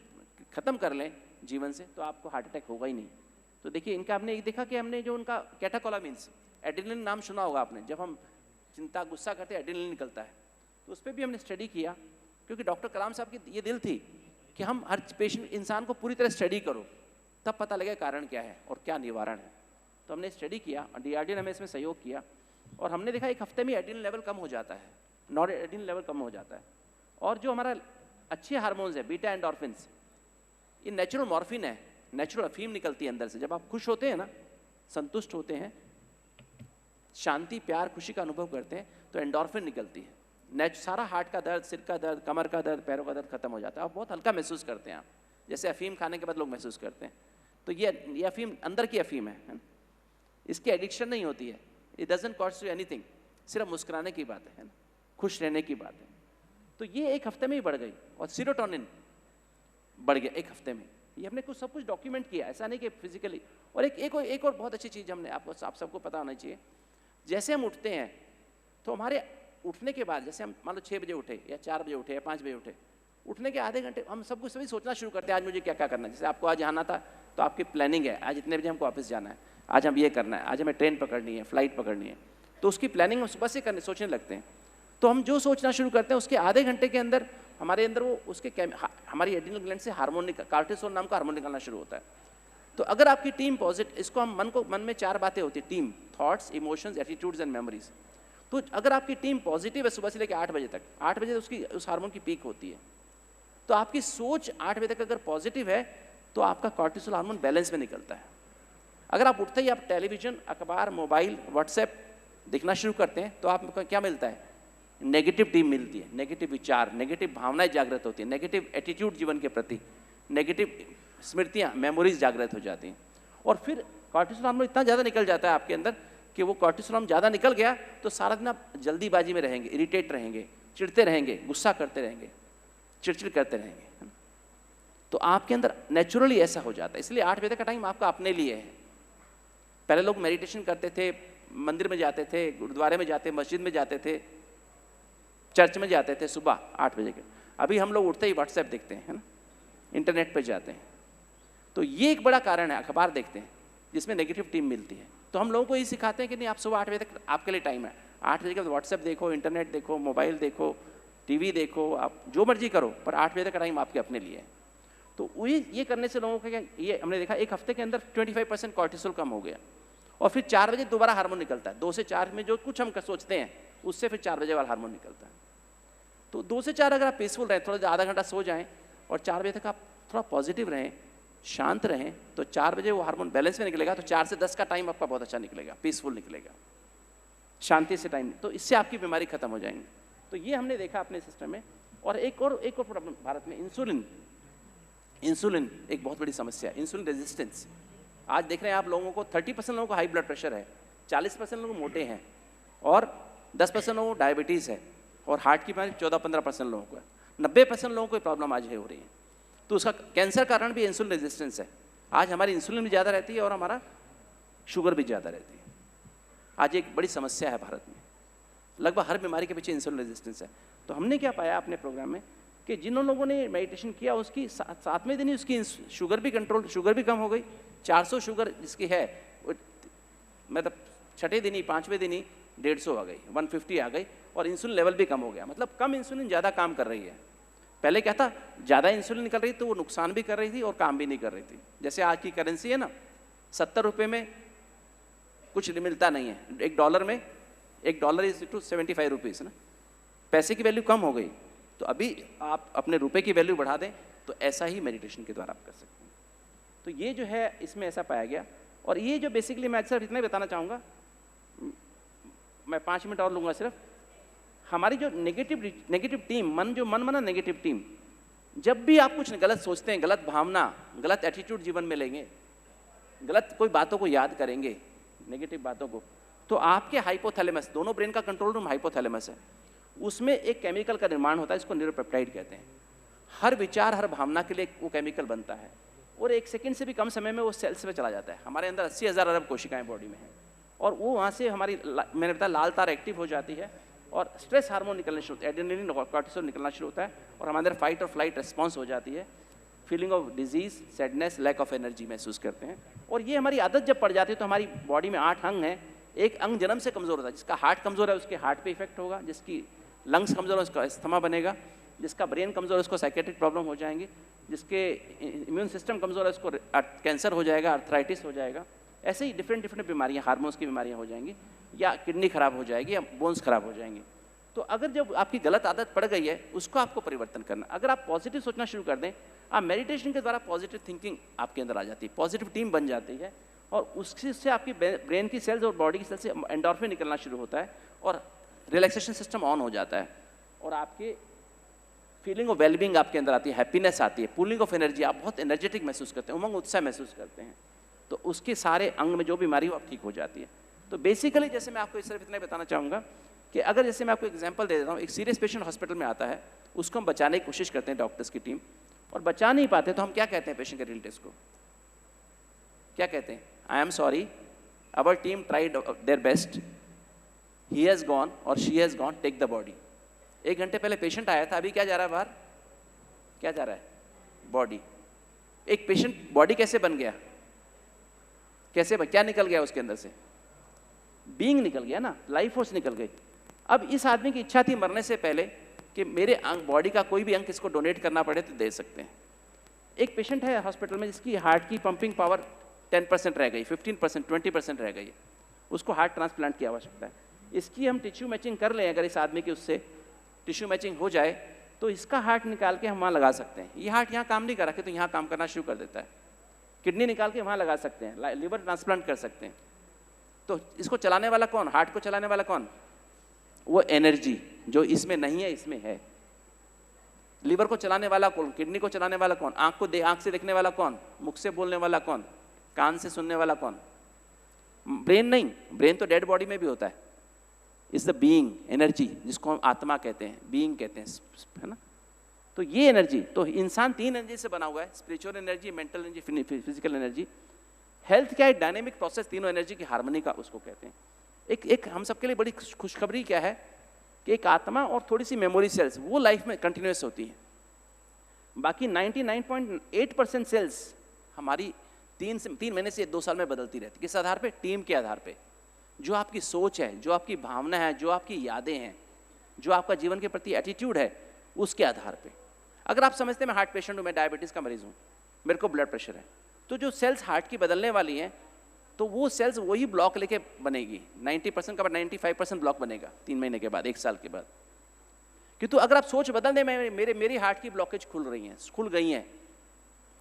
Speaker 1: खत्म कर लें जीवन से तो आपको हार्ट अटैक होगा ही नहीं। तो देखिए इनका हमने देखा कि हमने जो उनका कैटाकोलामिन्स, एड्रेनलिन नाम सुना होगा आपने, जब हम चिंता गुस्सा करते हैं एड्रेनलिन निकलता है, तो उस पर भी हमने स्टडी किया, क्योंकि डॉक्टर कलाम साहब की ये दिल थी कि हम हर पेशेंट इंसान को पूरी तरह स्टडी करो, तब पता लगे कारण क्या है और क्या निवारण है। तो हमने स्टडी किया और DRDO ने हमें इसमें सहयोग किया, और हमने देखा 1 हफ्ते में एड्रेनलिन लेवल कम हो जाता है, नॉर एड्रेनलिन लेवल कम हो जाता है। और जो हमारा अच्छे हार्मोन्स है, बीटा एंडोर्फिन्स, ये नेचुरल मॉर्फिन है, नेचुरल अफीम निकलती है अंदर से। जब आप खुश होते हैं ना, संतुष्ट होते हैं, शांति प्यार खुशी का अनुभव करते हैं, तो एंडोर्फिन निकलती है। सारा हार्ट का दर्द, सिर का दर्द, कमर का दर्द, पैरों का दर्द खत्म हो जाता है, आप बहुत हल्का महसूस करते हैं, आप जैसे अफीम खाने के बाद लोग महसूस करते हैं। तो ये अफीम अंदर की अफीम है ना? इसकी एडिक्शन नहीं होती है, it doesn't cost you anything, सिर्फ मुस्कुराने की बात है ना, खुश रहने की बात है। तो ये 1 हफ्ते में ही बढ़ गई, और सीरोटोनिन बढ़ गया 1 हफ्ते में। ये हमने सब कुछ डॉक्यूमेंट किया, ऐसा नहीं कि फिजिकली। और एक और बहुत अच्छी चीज़ हमने आप सबको पता होना चाहिए, जैसे हम उठते हैं तो हमारे उठने के बाद, जैसे हम मान लो 6 बजे उठे या 4 बजे उठे या 5 बजे उठे, उठने के आधे घंटे हम सब कुछ सभी सोचना शुरू करते हैं आज मुझे क्या क्या करना है। जैसे आपको आज आना था तो आपकी प्लानिंग है, आज इतने बजे हमको ऑफिस जाना है, आज हम ये करना है, आज हमें ट्रेन पकड़नी है, फ्लाइट पकड़नी है, तो उसकी प्लानिंग हम सुबह से सोचने लगते हैं। तो हम जो सोचना शुरू करते हैं उसके आधे घंटे के अंदर हमारे अंदर वो उसके हमारी एड्रिनल ग्लैंड से हार्मोन कार्टिसोल नाम का हार्मोन निकलना शुरू होता है। तो अगर आपकी टीम पॉजिटिव, इसको हम मन में 4 बातें होती है, team, thoughts, emotions, attitudes and memories. तो अगर आपकी टीम पॉजिटिव है सुबह से लेकर 8 बजे तक, 8 बजे उसकी उस हार्मोन की पीक होती है, तो आपकी सोच 8 बजे तक अगर पॉजिटिव है तो आपका कॉर्टिसोल हार्मोन बैलेंस में निकलता है। अगर आप उठते ही आप टेलीविजन, अखबार, मोबाइल, व्हाट्सएप देखना शुरू करते हैं तो आपको क्या मिलता है? नेगेटिव टीम मिलती है, नेगेटिव विचार, नेगेटिव भावनाएं जागृत होती है, नेगेटिव एटीट्यूड जीवन के प्रति, नेगेटिव स्मृतियाँ, मेमोरीज जागृत हो जाती हैं। और फिर कॉर्टिसोल हार्मोन इतना ज़्यादा निकल जाता है आपके अंदर कि वो कॉर्टिसोल हार्मोन ज़्यादा निकल गया तो सारा दिन आप जल्दीबाजी में रहेंगे, इरिटेट रहेंगे, चिढ़ते रहेंगे, गुस्सा करते रहेंगे, चिड़चिड़ करते रहेंगे, है ना। तो आपके अंदर नेचुरली ऐसा हो जाता है। इसलिए 8 बजे का टाइम आपका अपने लिए है। पहले लोग मेडिटेशन करते थे, मंदिर में जाते थे, गुरुद्वारे में जाते, मस्जिद में जाते थे, चर्च में जाते थे सुबह 8 बजे के। अभी हम लोग उठते ही व्हाट्सएप देखते हैं, है ना, इंटरनेट पे जाते हैं। तो ये एक बड़ा कारण है, अखबार देखते हैं जिसमें नेगेटिव टीम मिलती है। तो हम लोगों को ये सिखाते हैं कि नहीं, आप सुबह 8 बजे तक आपके लिए टाइम है, 8 बजे के बाद व्हाट्सएप देखो, इंटरनेट देखो, मोबाइल देखो, टीवी देखो, आप जो मर्जी करो, पर 8 बजे तक का टाइम आपके अपने लिए है। तो ये करने से लोगों का क्या, ये हमने देखा 1 हफ्ते के अंदर 25% कॉर्टिसोल कम हो गया। और फिर 4 बजे दोबारा हार्मोन निकलता है, 2 से 4 में जो कुछ हम सोचते हैं उससे फिर 4 बजे वाला हार्मोन निकलता है। तो 2 से 4 अगर आप पीसफुल रहें, थोड़ा आधा घंटा सो जाएं और 4 बजे तक आप थोड़ा पॉजिटिव रहें, शांत रहें, तो 4 बजे वो हार्मोन बैलेंस में निकलेगा। तो 4 से 10 का टाइम आपका बहुत अच्छा निकलेगा, पीसफुल निकलेगा, शांति से टाइम, तो इससे आपकी बीमारी खत्म हो जाएंगी। तो ये हमने देखा अपने सिस्टम में। और एक और प्रॉब्लम भारत में, इंसुलिन एक बहुत बड़ी समस्या है, इंसुलिन रेजिस्टेंस। आज देख रहे हैं आप लोगों को 30% लोगों को हाई ब्लड प्रेशर है, 40% लोग मोटे हैं, और 10% लोगों को डायबिटीज़ है, और हार्ट की बीमारी 14-15% लोगों को है, 90% लोगों को प्रॉब्लम आज है हो रही है। तो उसका कैंसर कारण भी इंसुलिन रेजिस्टेंस है। आज हमारी इंसुलिन भी ज़्यादा रहती है और हमारा शुगर भी ज़्यादा रहती है। आज एक बड़ी समस्या है भारत में, लगभग हर बीमारी के पीछे इंसुलिन रेजिस्टेंस है। तो हमने क्या पाया अपने प्रोग्राम में कि जिन लोगों ने मेडिटेशन किया उसकी 7वें दिन ही उसकी शुगर भी कंट्रोल, शुगर भी कम हो गई। 400 शुगर जिसकी है, मतलब 6ठे दिन ही, 5वें दिन ही 150 आ गई, 150 आ गई, और इंसुलिन लेवल भी कम हो गया। मतलब कम इंसुलिन ज़्यादा काम कर रही है। पहले क्या था, ज़्यादा इंसुलिन निकल रही तो वो नुकसान भी कर रही थी और काम भी नहीं कर रही थी। जैसे आज की करेंसी है ना, 70 रुपये में कुछ मिलता नहीं है, $1 में, $1 इज टू 75 रुपीज़ ना, पैसे की वैल्यू कम हो गई। तो अभी आप अपने रुपए की वैल्यू बढ़ा दें, तो ऐसा ही मेडिटेशन के द्वारा आप कर सकते हैं। तो ये जो है इसमें ऐसा पाया गया। और ये जो बेसिकली मैं सिर्फ इतना ही बताना चाहूँगा, मैं 5 मिनट और लूँगा सिर्फ। हमारी जो नेगेटिव टीम, मन माना नेगेटिव टीम, जब भी आप कुछ गलत सोचते हैं, गलत भावना, गलत एटीट्यूड जीवन में लेंगे, गलत कोई बातों को याद करेंगे, नेगेटिव बातों को, तो आपके हाइपोथैलेमस, दोनों ब्रेन का कंट्रोल रूम हाइपोथैलेमस है, उसमें एक केमिकल का निर्माण होता है, इसको न्यूरोपेप्टाइड कहते हैं। हर विचार, हर भावना के लिए वो केमिकल बनता है और 1 सेकंड से भी कम समय में वो सेल्स में चला जाता है। हमारे अंदर 80,000 अरब कोशिकाएं बॉडी में हैं और वो वहाँ से हमारी मैंने बताया लाल तार एक्टिव हो जाती है और स्ट्रेस हार्मोन निकलना शुरू होता है, एड्रेनलिन और कॉर्टिसोल निकलना शुरू होता है और हमारे अंदर फाइट और फ्लाइट रिस्पॉन्स हो जाती है। Feeling of disease, sadness, lack of energy महसूस करते हैं। और ये हमारी आदत जब पड़ जाती है तो हमारी बॉडी में 8 अंग हैं, एक अंग जन्म से कमज़ोर होता है। जिसका हार्ट कमज़ोर है उसके हार्ट पे इफेक्ट होगा, जिसकी लंग्स कमज़ोर है उसका अस्थमा बनेगा, जिसका ब्रेन कमज़ोर है उसको साइकेट्रिक प्रॉब्लम हो जाएंगी, जिसके इम्यून सिस्टम कमज़ोर है उसको कैंसर हो जाएगा, अर्थराइटिस हो जाएगा। ऐसे ही डिफरेंट बीमारियाँ, हार्मोन्स की बीमारियाँ हो जाएंगी, या किडनी खराब हो जाएगी, या बोन्स खराब हो जाएंगे। तो अगर जब आपकी गलत आदत पड़ गई है उसको आपको परिवर्तन करना। अगर आप पॉजिटिव सोचना शुरू कर दें, आप मेडिटेशन के द्वारा पॉजिटिव थिंकिंग आपके अंदर आ जाती है, पॉजिटिव टीम बन जाती है और उससे आपकी ब्रेन की सेल्स और बॉडी की सेल्स से एंडोर्फिन निकलना शुरू होता है और रिलैक्सेशन सिस्टम ऑन हो जाता है और आपके फीलिंग ऑफ वेलबींग आपके अंदर आती है, हैप्पीनेस आती है, पूलिंग ऑफ एनर्जी, आप बहुत एनर्जेटिक महसूस करते हैं, उमंग उत्साह महसूस करते हैं। तो उसके सारे अंग में जो बीमारी हो आप ठीक हो जाती है। तो बेसिकली जैसे मैं आपको इस तरफ इतना बताना चाहूँगा कि अगर जैसे मैं आपको एग्जांपल दे देता हूँ, एक सीरियस पेशेंट हॉस्पिटल में आता है, उसको हम बचाने की कोशिश करते हैं डॉक्टर्स की टीम, और बचा नहीं पाते तो हम क्या कहते हैं पेशेंट के रिलेटिव्स को, क्या कहते हैं? I am sorry, our team tried their best, he has gone और she has gone, take the body. 1 घंटे पहले पेशेंट आया था, अभी क्या जा रहा है बाहर? क्या जा रहा है? बॉडी। एक पेशेंट बॉडी कैसे बन गया? कैसे क्या निकल गया उसके अंदर से? बीइंग निकल गया ना, लाइफ फोर्स निकल गई। अब इस आदमी की इच्छा थी मरने से पहले कि मेरे अंग, बॉडी का कोई भी अंग किसको डोनेट करना पड़े तो दे सकते हैं। एक पेशेंट है हॉस्पिटल में जिसकी हार्ट की पंपिंग पावर 10% रह गई, 15%, 20% रह गई है, उसको हार्ट ट्रांसप्लांट की आवश्यकता है। इसकी हम टिश्यू मैचिंग कर लें, अगर इस आदमी की उससे टिश्यू मैचिंग हो जाए तो इसका हार्ट निकाल के हम वहाँ लगा सकते हैं। ये हार्ट यहाँ काम नहीं कर रखे तो यहाँ काम करना शुरू कर देता है। किडनी निकाल के वहाँ लगा सकते हैं, लिवर ट्रांसप्लांट कर सकते हैं। तो इसको चलाने वाला कौन? हार्ट को चलाने वाला कौन? वो एनर्जी जो इसमें नहीं है, इसमें है। लिवर को चलाने वाला कौन? किडनी को चलाने वाला कौन? आंख से देखने वाला कौन? मुख से बोलने वाला कौन? कान से सुनने वाला कौन? ब्रेन नहीं, ब्रेन तो डेड बॉडी में भी होता है। इज द बीइंग, एनर्जी, जिसको हम आत्मा कहते हैं, बीइंग कहते हैं, है ना। तो ये एनर्जी, तो इंसान 3 एनर्जी से बना हुआ है, spiritual energy, mental energy, physical energy. Health क्या है? डायनेमिक प्रोसेस, तीनों एनर्जी की हार्मनी का उसको कहते हैं। एक हम सबके लिए बड़ी खुशखबरी क्या है कि एक आत्मा और थोड़ी सी मेमोरी सेल्स वो लाइफ में कंटिन्यूस होती हैं। बाकी 99.8% सेल्स हमारी 3 महीने से 2 साल में बदलती रहती है। किस आधार पे? टीम के आधार पे। जो आपकी सोच है, जो आपकी भावना है, जो आपकी यादें हैं, जो आपका जीवन के प्रति एटीट्यूड है, उसके आधार पे। अगर आप समझते हैं मैं हार्ट पेशेंट हूँ, मैं डायबिटीज़ का मरीज हूँ, मेरे को ब्लड प्रेशर है, तो जो सेल्स हार्ट की बदलने वाली हैं तो वो सेल्स वही ब्लॉक लेके बनेगी। 90% का 95% ब्लॉक बनेगा 3 महीने के बाद, 1 साल के बाद। किंतु अगर आप सोच बदल दें, मेरी हार्ट की ब्लॉकेज खुल गई हैं,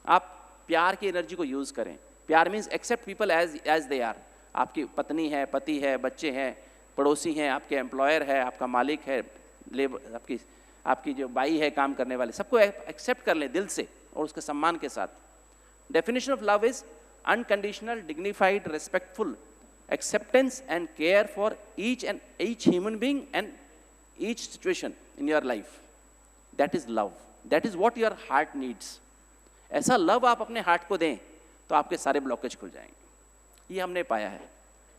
Speaker 1: आप प्यार की एनर्जी को यूज़ करें। प्यार means accept people as they are. आपकी पत्नी है, पति है, बच्चे हैं, पड़ोसी हैं, आपके एम्प्लॉयर है, आपका मालिक है, लेबर, आपकी जो बाई है काम करने वाले, सबको एक्सेप्ट कर लें दिल से और उसके सम्मान के साथ। Definition of love is unconditional, dignified, respectful acceptance and care for each human being and each situation in your life. That is love. That is what your heart needs. ऐसा लव आप अपने हार्ट को दें तो आपके सारे blockage खुल जाएंगे। ये हमने पाया है।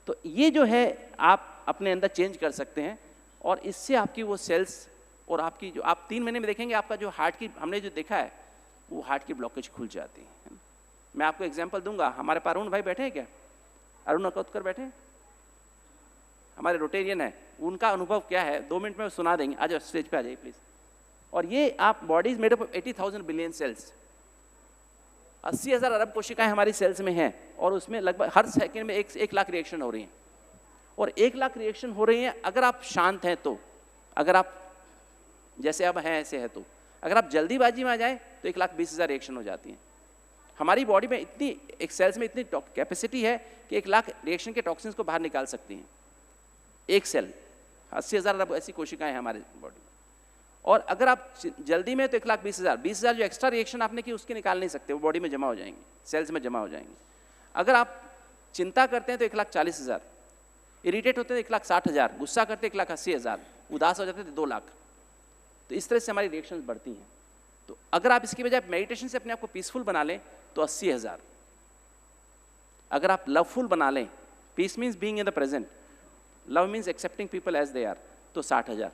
Speaker 1: तो ये जो है आप अपने अंदर चेंज कर सकते हैं और इससे आपकी वो सेल्स और आपकी जो आप 3 महीने में देखेंगे आपका जो हार्ट की हमने जो देखा है वो हार्ट की ब्लॉकेज खुल जाती है। मैं आपको एग्जांपल दूंगा। हमारे पास अरुण भाई बैठे हैं क्या? अरुण अकौतकर बैठे हैं, हमारे रोटेरियन है। उनका अनुभव क्या है 2 मिनट में सुना देंगे। आ जाओ स्टेज पे आ जाइए प्लीज। और ये आप body is made up of 80,000 billion cells, 80,000 अरब कोशिकाएं हमारी सेल्स में हैं और उसमें लगभग हर सेकंड में 1 लाख रिएक्शन हो रही हैं। और 1 लाख रिएक्शन हो रही हैं अगर आप शांत हैं तो, अगर आप जैसे अब हैं ऐसे है तो। अगर आप जल्दीबाजी में आ जाए तो 1,20,000 रिएक्शन हो जाती हैं। हमारी बॉडी में इतनी, एक सेल्स में इतनी कैपेसिटी है कि 1 लाख रिएक्शन के टॉक्सिन्स को बाहर निकाल सकती हैं एक सेल। 80,000 अरब ऐसी कोशिकाएं हैं हमारे बॉडी में। और अगर आप जल्दी में तो 1,20,000, 20,000 जो एक्स्ट्रा रिएक्शन आपने की उसके निकाल नहीं सकते, वो बॉडी में जमा हो जाएंगे, सेल्स में जमा हो जाएंगे। अगर आप चिंता करते हैं तो 1,40,000, इरिटेट होते हैं तो 1,60,000, गुस्सा करते हैं 1,80,000, उदास हो जाते हैं तो 2 लाख। तो इस तरह से हमारी रिएक्शंस बढ़ती हैं। तो अगर आप इसकी बजाय मेडिटेशन से अपने आप को पीसफुल बना लें तो 80,000। अगर आप लवफुल बना लें, peace means being in the present, love means accepting people as they are, तो 60,000।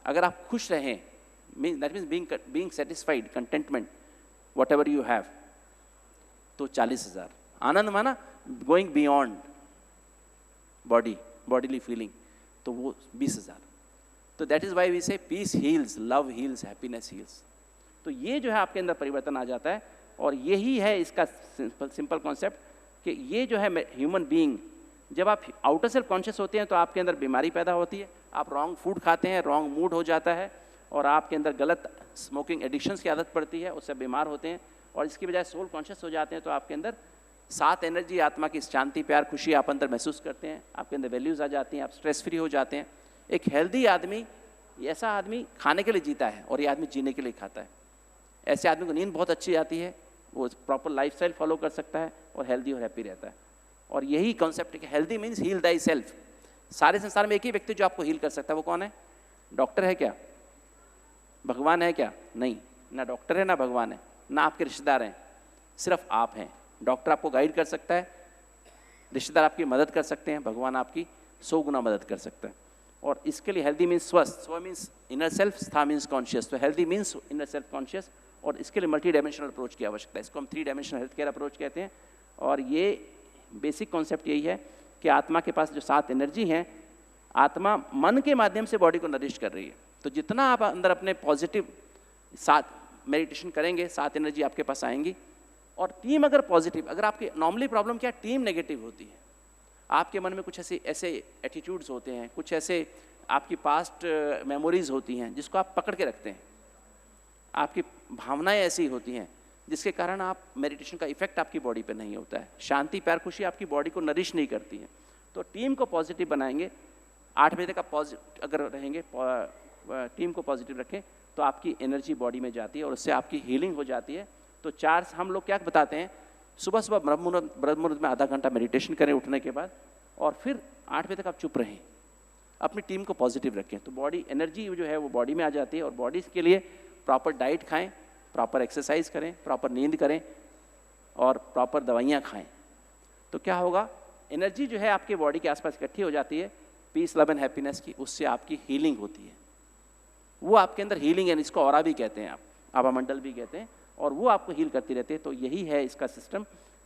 Speaker 1: अगर आप खुश रहें, that means being satisfied, contentment whatever you have, तो 40,000। आनंद माना गोइंग बियॉन्ड बॉडीली फीलिंग, तो वो 20,000। तो that is why we say peace heals, love heals, happiness heals. तो ये जो है आपके अंदर परिवर्तन आ जाता है, और यही है इसका सिंपल कॉन्सेप्ट कि ये जो है ह्यूमन बीइंग, जब आप आउटर सेल्फ कॉन्शियस होते हैं तो आपके अंदर बीमारी पैदा होती है, आप रॉन्ग फूड खाते हैं, रॉन्ग मूड हो जाता है, और आपके अंदर गलत स्मोकिंग एडिक्शंस की आदत पड़ती है, उससे बीमार होते हैं। और इसकी बजाय सोल कॉन्शियस हो जाते हैं तो आपके अंदर 7 एनर्जी, आत्मा की शांति, प्यार, खुशी आप अंदर महसूस करते हैं, आपके अंदर वैल्यूज़ आ जाती हैं, आप स्ट्रेस फ्री हो जाते हैं। एक हेल्दी आदमी, ऐसा आदमी खाने के लिए जीता है और ये आदमी जीने के लिए खाता है। ऐसे आदमी को नींद बहुत अच्छी आती है, वो प्रॉपर लाइफस्टाइल फॉलो कर सकता है और हेल्दी और हैप्पी रहता है। और यही कॉन्सेप्ट है कि healthy means heal thyself. सारे संसार में एक ही व्यक्ति जो आपको हील कर सकता है, वो कौन है? डॉक्टर है क्या? भगवान है क्या? नहीं, ना डॉक्टर है ना भगवान है, ना आपके रिश्तेदार हैं, सिर्फ आप हैं। डॉक्टर आपको गाइड कर सकता है, रिश्तेदार आपकी मदद कर सकते हैं, भगवान आपकी 100 गुना मदद कर सकता है। और इसके लिए हेल्दी मीन्स स्वस्थ, स्व मीन्स इनर सेल्फ, स्था मीन्स कॉन्शियस। तो healthy means inner self conscious, और इसके लिए मल्टी डायमेंशनल अप्रोच की आवश्यकता है। इसको हम 3 डायमेंशनल हेल्थ केयर अप्रोच कहते हैं। और ये बेसिक कॉन्सेप्ट यही है कि आत्मा के पास जो 7 एनर्जी हैं, आत्मा मन के माध्यम से बॉडी को नरिश कर रही है। तो जितना आप अंदर अपने पॉजिटिव 7 मेडिटेशन करेंगे, 7 एनर्जी आपके पास आएंगी। और टीम अगर पॉजिटिव, अगर आपकी नॉर्मली प्रॉब्लम क्या, टीम नेगेटिव होती है, आपके मन में कुछ ऐसे एटीट्यूड्स होते हैं, कुछ ऐसे आपकी पास्ट मेमोरीज होती हैं जिसको आप पकड़ के रखते हैं, आपकी भावनाएं ऐसी होती हैं जिसके कारण आप मेडिटेशन का इफेक्ट आपकी बॉडी पे नहीं होता है। शांति, प्यार, खुशी आपकी बॉडी को नरिश नहीं करती है। तो टीम को पॉजिटिव बनाएंगे, 8 बजे तक आप पॉजिटिव अगर रहेंगे, टीम को पॉजिटिव रखें, तो आपकी एनर्जी बॉडी में जाती है और उससे आपकी हीलिंग हो जाती है। तो 4 हम लोग क्या बताते हैं, सुबह सुबह ब्रह्म मुहूर्त में आधा घंटा मेडिटेशन करें उठने के बाद, और फिर 8 बजे तक आप चुप रहें, अपनी टीम को पॉजिटिव रखें। तो बॉडी एनर्जी जो है वो बॉडी में आ जाती है। और बॉडी के लिए प्रॉपर डाइट खाएं, प्रॉपर एक्सरसाइज करें, प्रॉपर नींद करें और प्रॉपर दवाइयाँ खाएं। तो क्या होगा, एनर्जी जो है आपके बॉडी के आसपास इकट्ठी हो जाती है, पीस, लव एंड हैप्पीनेस की, उससे आपकी हीलिंग होती है। वो आपके अंदर हीलिंग है, इसको ऑरा भी कहते हैं, आप आभामंडल भी कहते हैं, और वो आपको हील करती रहती है। तो यही है इसका सिस्टम,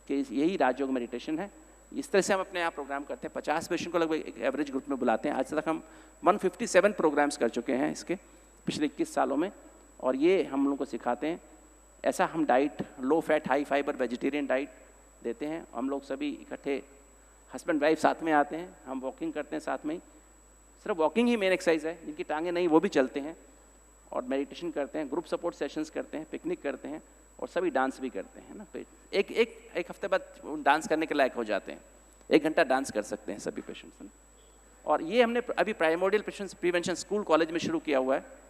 Speaker 1: कि यही राजयोग मेडिटेशन है। इस तरह से हम अपने यहाँ प्रोग्राम करते हैं। 50 पेशेंट को लगभग एक एवरेज ग्रुप में बुलाते हैं। आज तक हम 157 प्रोग्राम्स कर चुके हैं इसके पिछले 21 सालों में, और ये हम लोग को सिखाते हैं। ऐसा हम diet, low fat, high fibre, vegetarian diet देते हैं। हम लोग सभी इकट्ठे, हस्बैंड वाइफ साथ में आते हैं, हम वॉकिंग करते हैं साथ में ही। सिर्फ वॉकिंग ही मेन एक्सरसाइज है, जिनकी टांगें नहीं वो भी चलते हैं, और मेडिटेशन करते हैं, ग्रुप सपोर्ट सेशंस करते हैं, पिकनिक करते हैं, और सभी डांस भी करते हैं ना। एक हफ्ते बाद डांस करने के लायक हो जाते हैं, 1 घंटा डांस कर सकते हैं सभी पेशेंट्स। और ये हमने अभी प्राइमोडियल प्रिवेंशन स्कूल कॉलेज में शुरू किया हुआ है,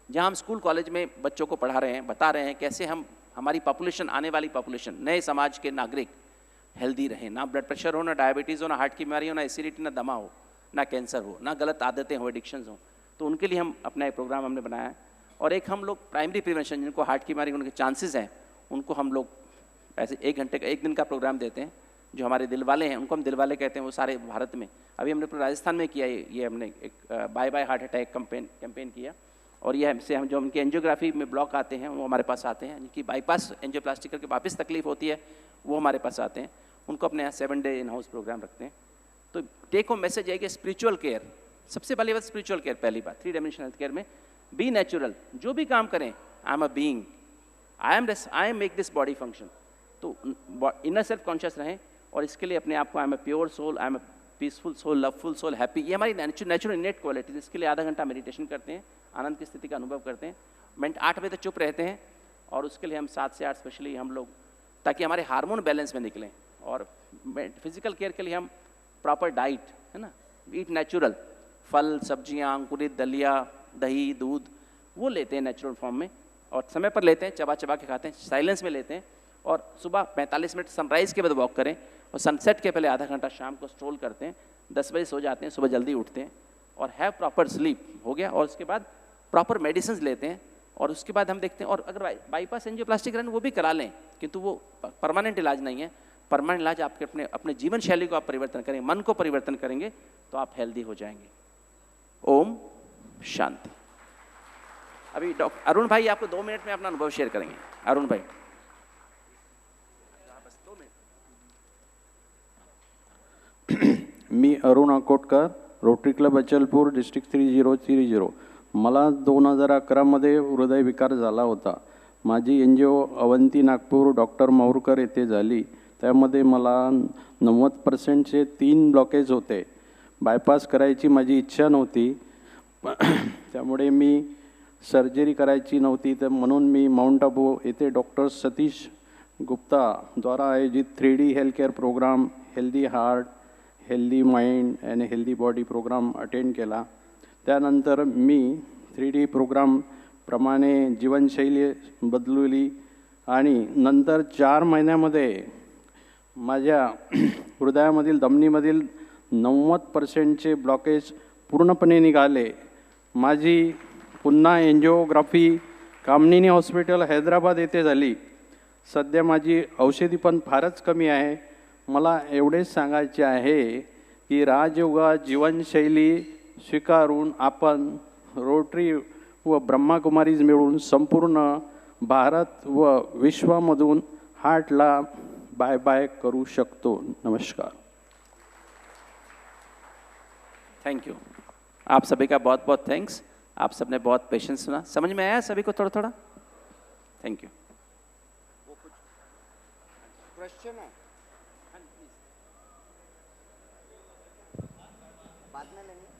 Speaker 1: जहाँ हम स्कूल कॉलेज में बच्चों को पढ़ा रहे हैं, बता रहे हैं कैसे हम हमारी पॉपुलेशन, आने वाली पॉपुलेशन, नए समाज के नागरिक हेल्दी रहें, ना ब्लड प्रेशर हो, ना डायबिटीज़ हो, ना हार्ट की बीमारी हो, ना एसिडिटी, ना दमा हो, ना कैंसर हो, ना गलत आदतें हो, एडिक्शंस हो। तो उनके लिए हम अपना एक प्रोग्राम हमने बनाया है। और एक हम लोग प्राइमरी प्रिवेंशन, जिनको हार्ट की बीमारी उनके चांसेस हैं, उनको हम लोग ऐसे 1 घंटे का, 1 दिन का प्रोग्राम देते हैं। जो हमारे दिल वाले हैं, उनको हम दिल वाले कहते हैं, वो सारे भारत में। अभी हमने पूरे राजस्थान में किया, ये हमने एक bye bye heart attack campaign किया। और ये हमसे, हम जो उनके एंजियोग्राफी में ब्लॉक आते हैं वो हमारे पास आते हैं, जिनकी बाईपास एंजियोप्लास्टी करके वापस तकलीफ होती है, वो हमारे पास आते हैं। उनको अपने यहाँ 7 डे इन हाउस प्रोग्राम रखते हैं। तो टेक होम मैसेज है कि स्पिरिचुअल केयर, सबसे पहली बात स्पिरिचुअल केयर, पहली बात 3 डायमेंशनल हेल्थ केयर में बी नेचुरल। जो भी काम करें, I am a being, I am make this body function. तो इनर सेल्फ कॉन्शियस रहें, और इसके लिए अपने आप को I am a pure soul, I am a peaceful soul, loveful soul, happy, ये हमारी नेचुरल इनेट क्वालिटीज। इसके लिए आधा घंटा मेडिटेशन करते हैं, आनंद की स्थिति का अनुभव करते हैं, 8 बजे तक चुप रहते हैं, और उसके लिए हम 7 से 8 स्पेशली हम लोग, ताकि हमारे हार्मोन बैलेंस में निकलें। और फिजिकल केयर के लिए हम प्रॉपर डाइट, है ना, ईट नेचुरल, फल, सब्जियां, अंकुरित, दलिया, दही दूध वो लेते हैं नेचुरल फॉर्म में, और समय पर लेते हैं, चबा चबा के खाते हैं, साइलेंस में लेते हैं, और सुबह 45 मिनट सनराइज़ के बाद वॉक करें, और सनसेट के पहले आधा घंटा शाम को स्ट्रोल करते हैं, 10 बजे सो जाते हैं, सुबह जल्दी उठते हैं, और हैव प्रॉपर स्लीप हो गया, और उसके बाद प्रॉपर मेडिसिन लेते हैं, और उसके बाद हम देखते हैं, और अगर बाईपास एंजियोप्लास्टी कराएं वो भी करा लें, किंतु वो परमानेंट इलाज नहीं है। परमानेंट इलाज आपके अपने अपने जीवन शैली को आप परिवर्तन करेंगे, मन को परिवर्तन करेंगे तो आप हेल्दी हो जाएंगे। ओम शांति। अभी डॉक्टर अरुण भाई आपको 2 मिनट में अपना अनुभव शेयर करेंगे। अरुण भाई।
Speaker 2: मी Arun Akotkar, rotary club Achalpur, district 3030. मला 2011मध्ये हृदयविकार झाला होता. माझी एनजीओ अवंती नागपूर डॉक्टर माहूरकर येथे झाली. त्यामध्ये मला 90%चे 3 ब्लॉकेज होते. बायपास करायची माझी इच्छा नव्हती, त्यामुळे मी सर्जरी करायची नव्हती, तर म्हणून मी माउंट आबू येथे डॉक्टर सतीश गुप्ता द्वारा आयोजित 3D health care program, healthy heart, healthy mind आणि हेल्दी बॉडी प्रोग्राम अटेंड केला. त्यानंतर मी 3D प्रोग्रामप्रमाणे जीवनशैली बदलवली आणि नंतर 4 महिन्यामध्ये माझ्या हृदयामधील धमनीमधील 90%चे ब्लॉकेज पूर्णपणे निघाले. माझी पुन्हा एंजिओग्राफी कामनिनी हॉस्पिटल हैदराबाद येथे झाली. सध्या माझी औषधी पण फारच कमी आहे. मला एवढेच सांगायचे आहे की राजयोगा जीवनशैली स्वीकारून आपण रोटरी व ब्रह्माकुमारीज मिळून संपूर्ण भारत व विश्वामधून हार्टला बाय बाय करू शकतो. नमस्कार.
Speaker 1: Thank you. आप सभी का बहुत बहुत थैंक्स. आप सबने बहुत पेशेंस सुना. समझ में आया सभी को थोड़ा थोड़ा? Thank you.
Speaker 3: क्वेश्चन है बाद में लेंगे.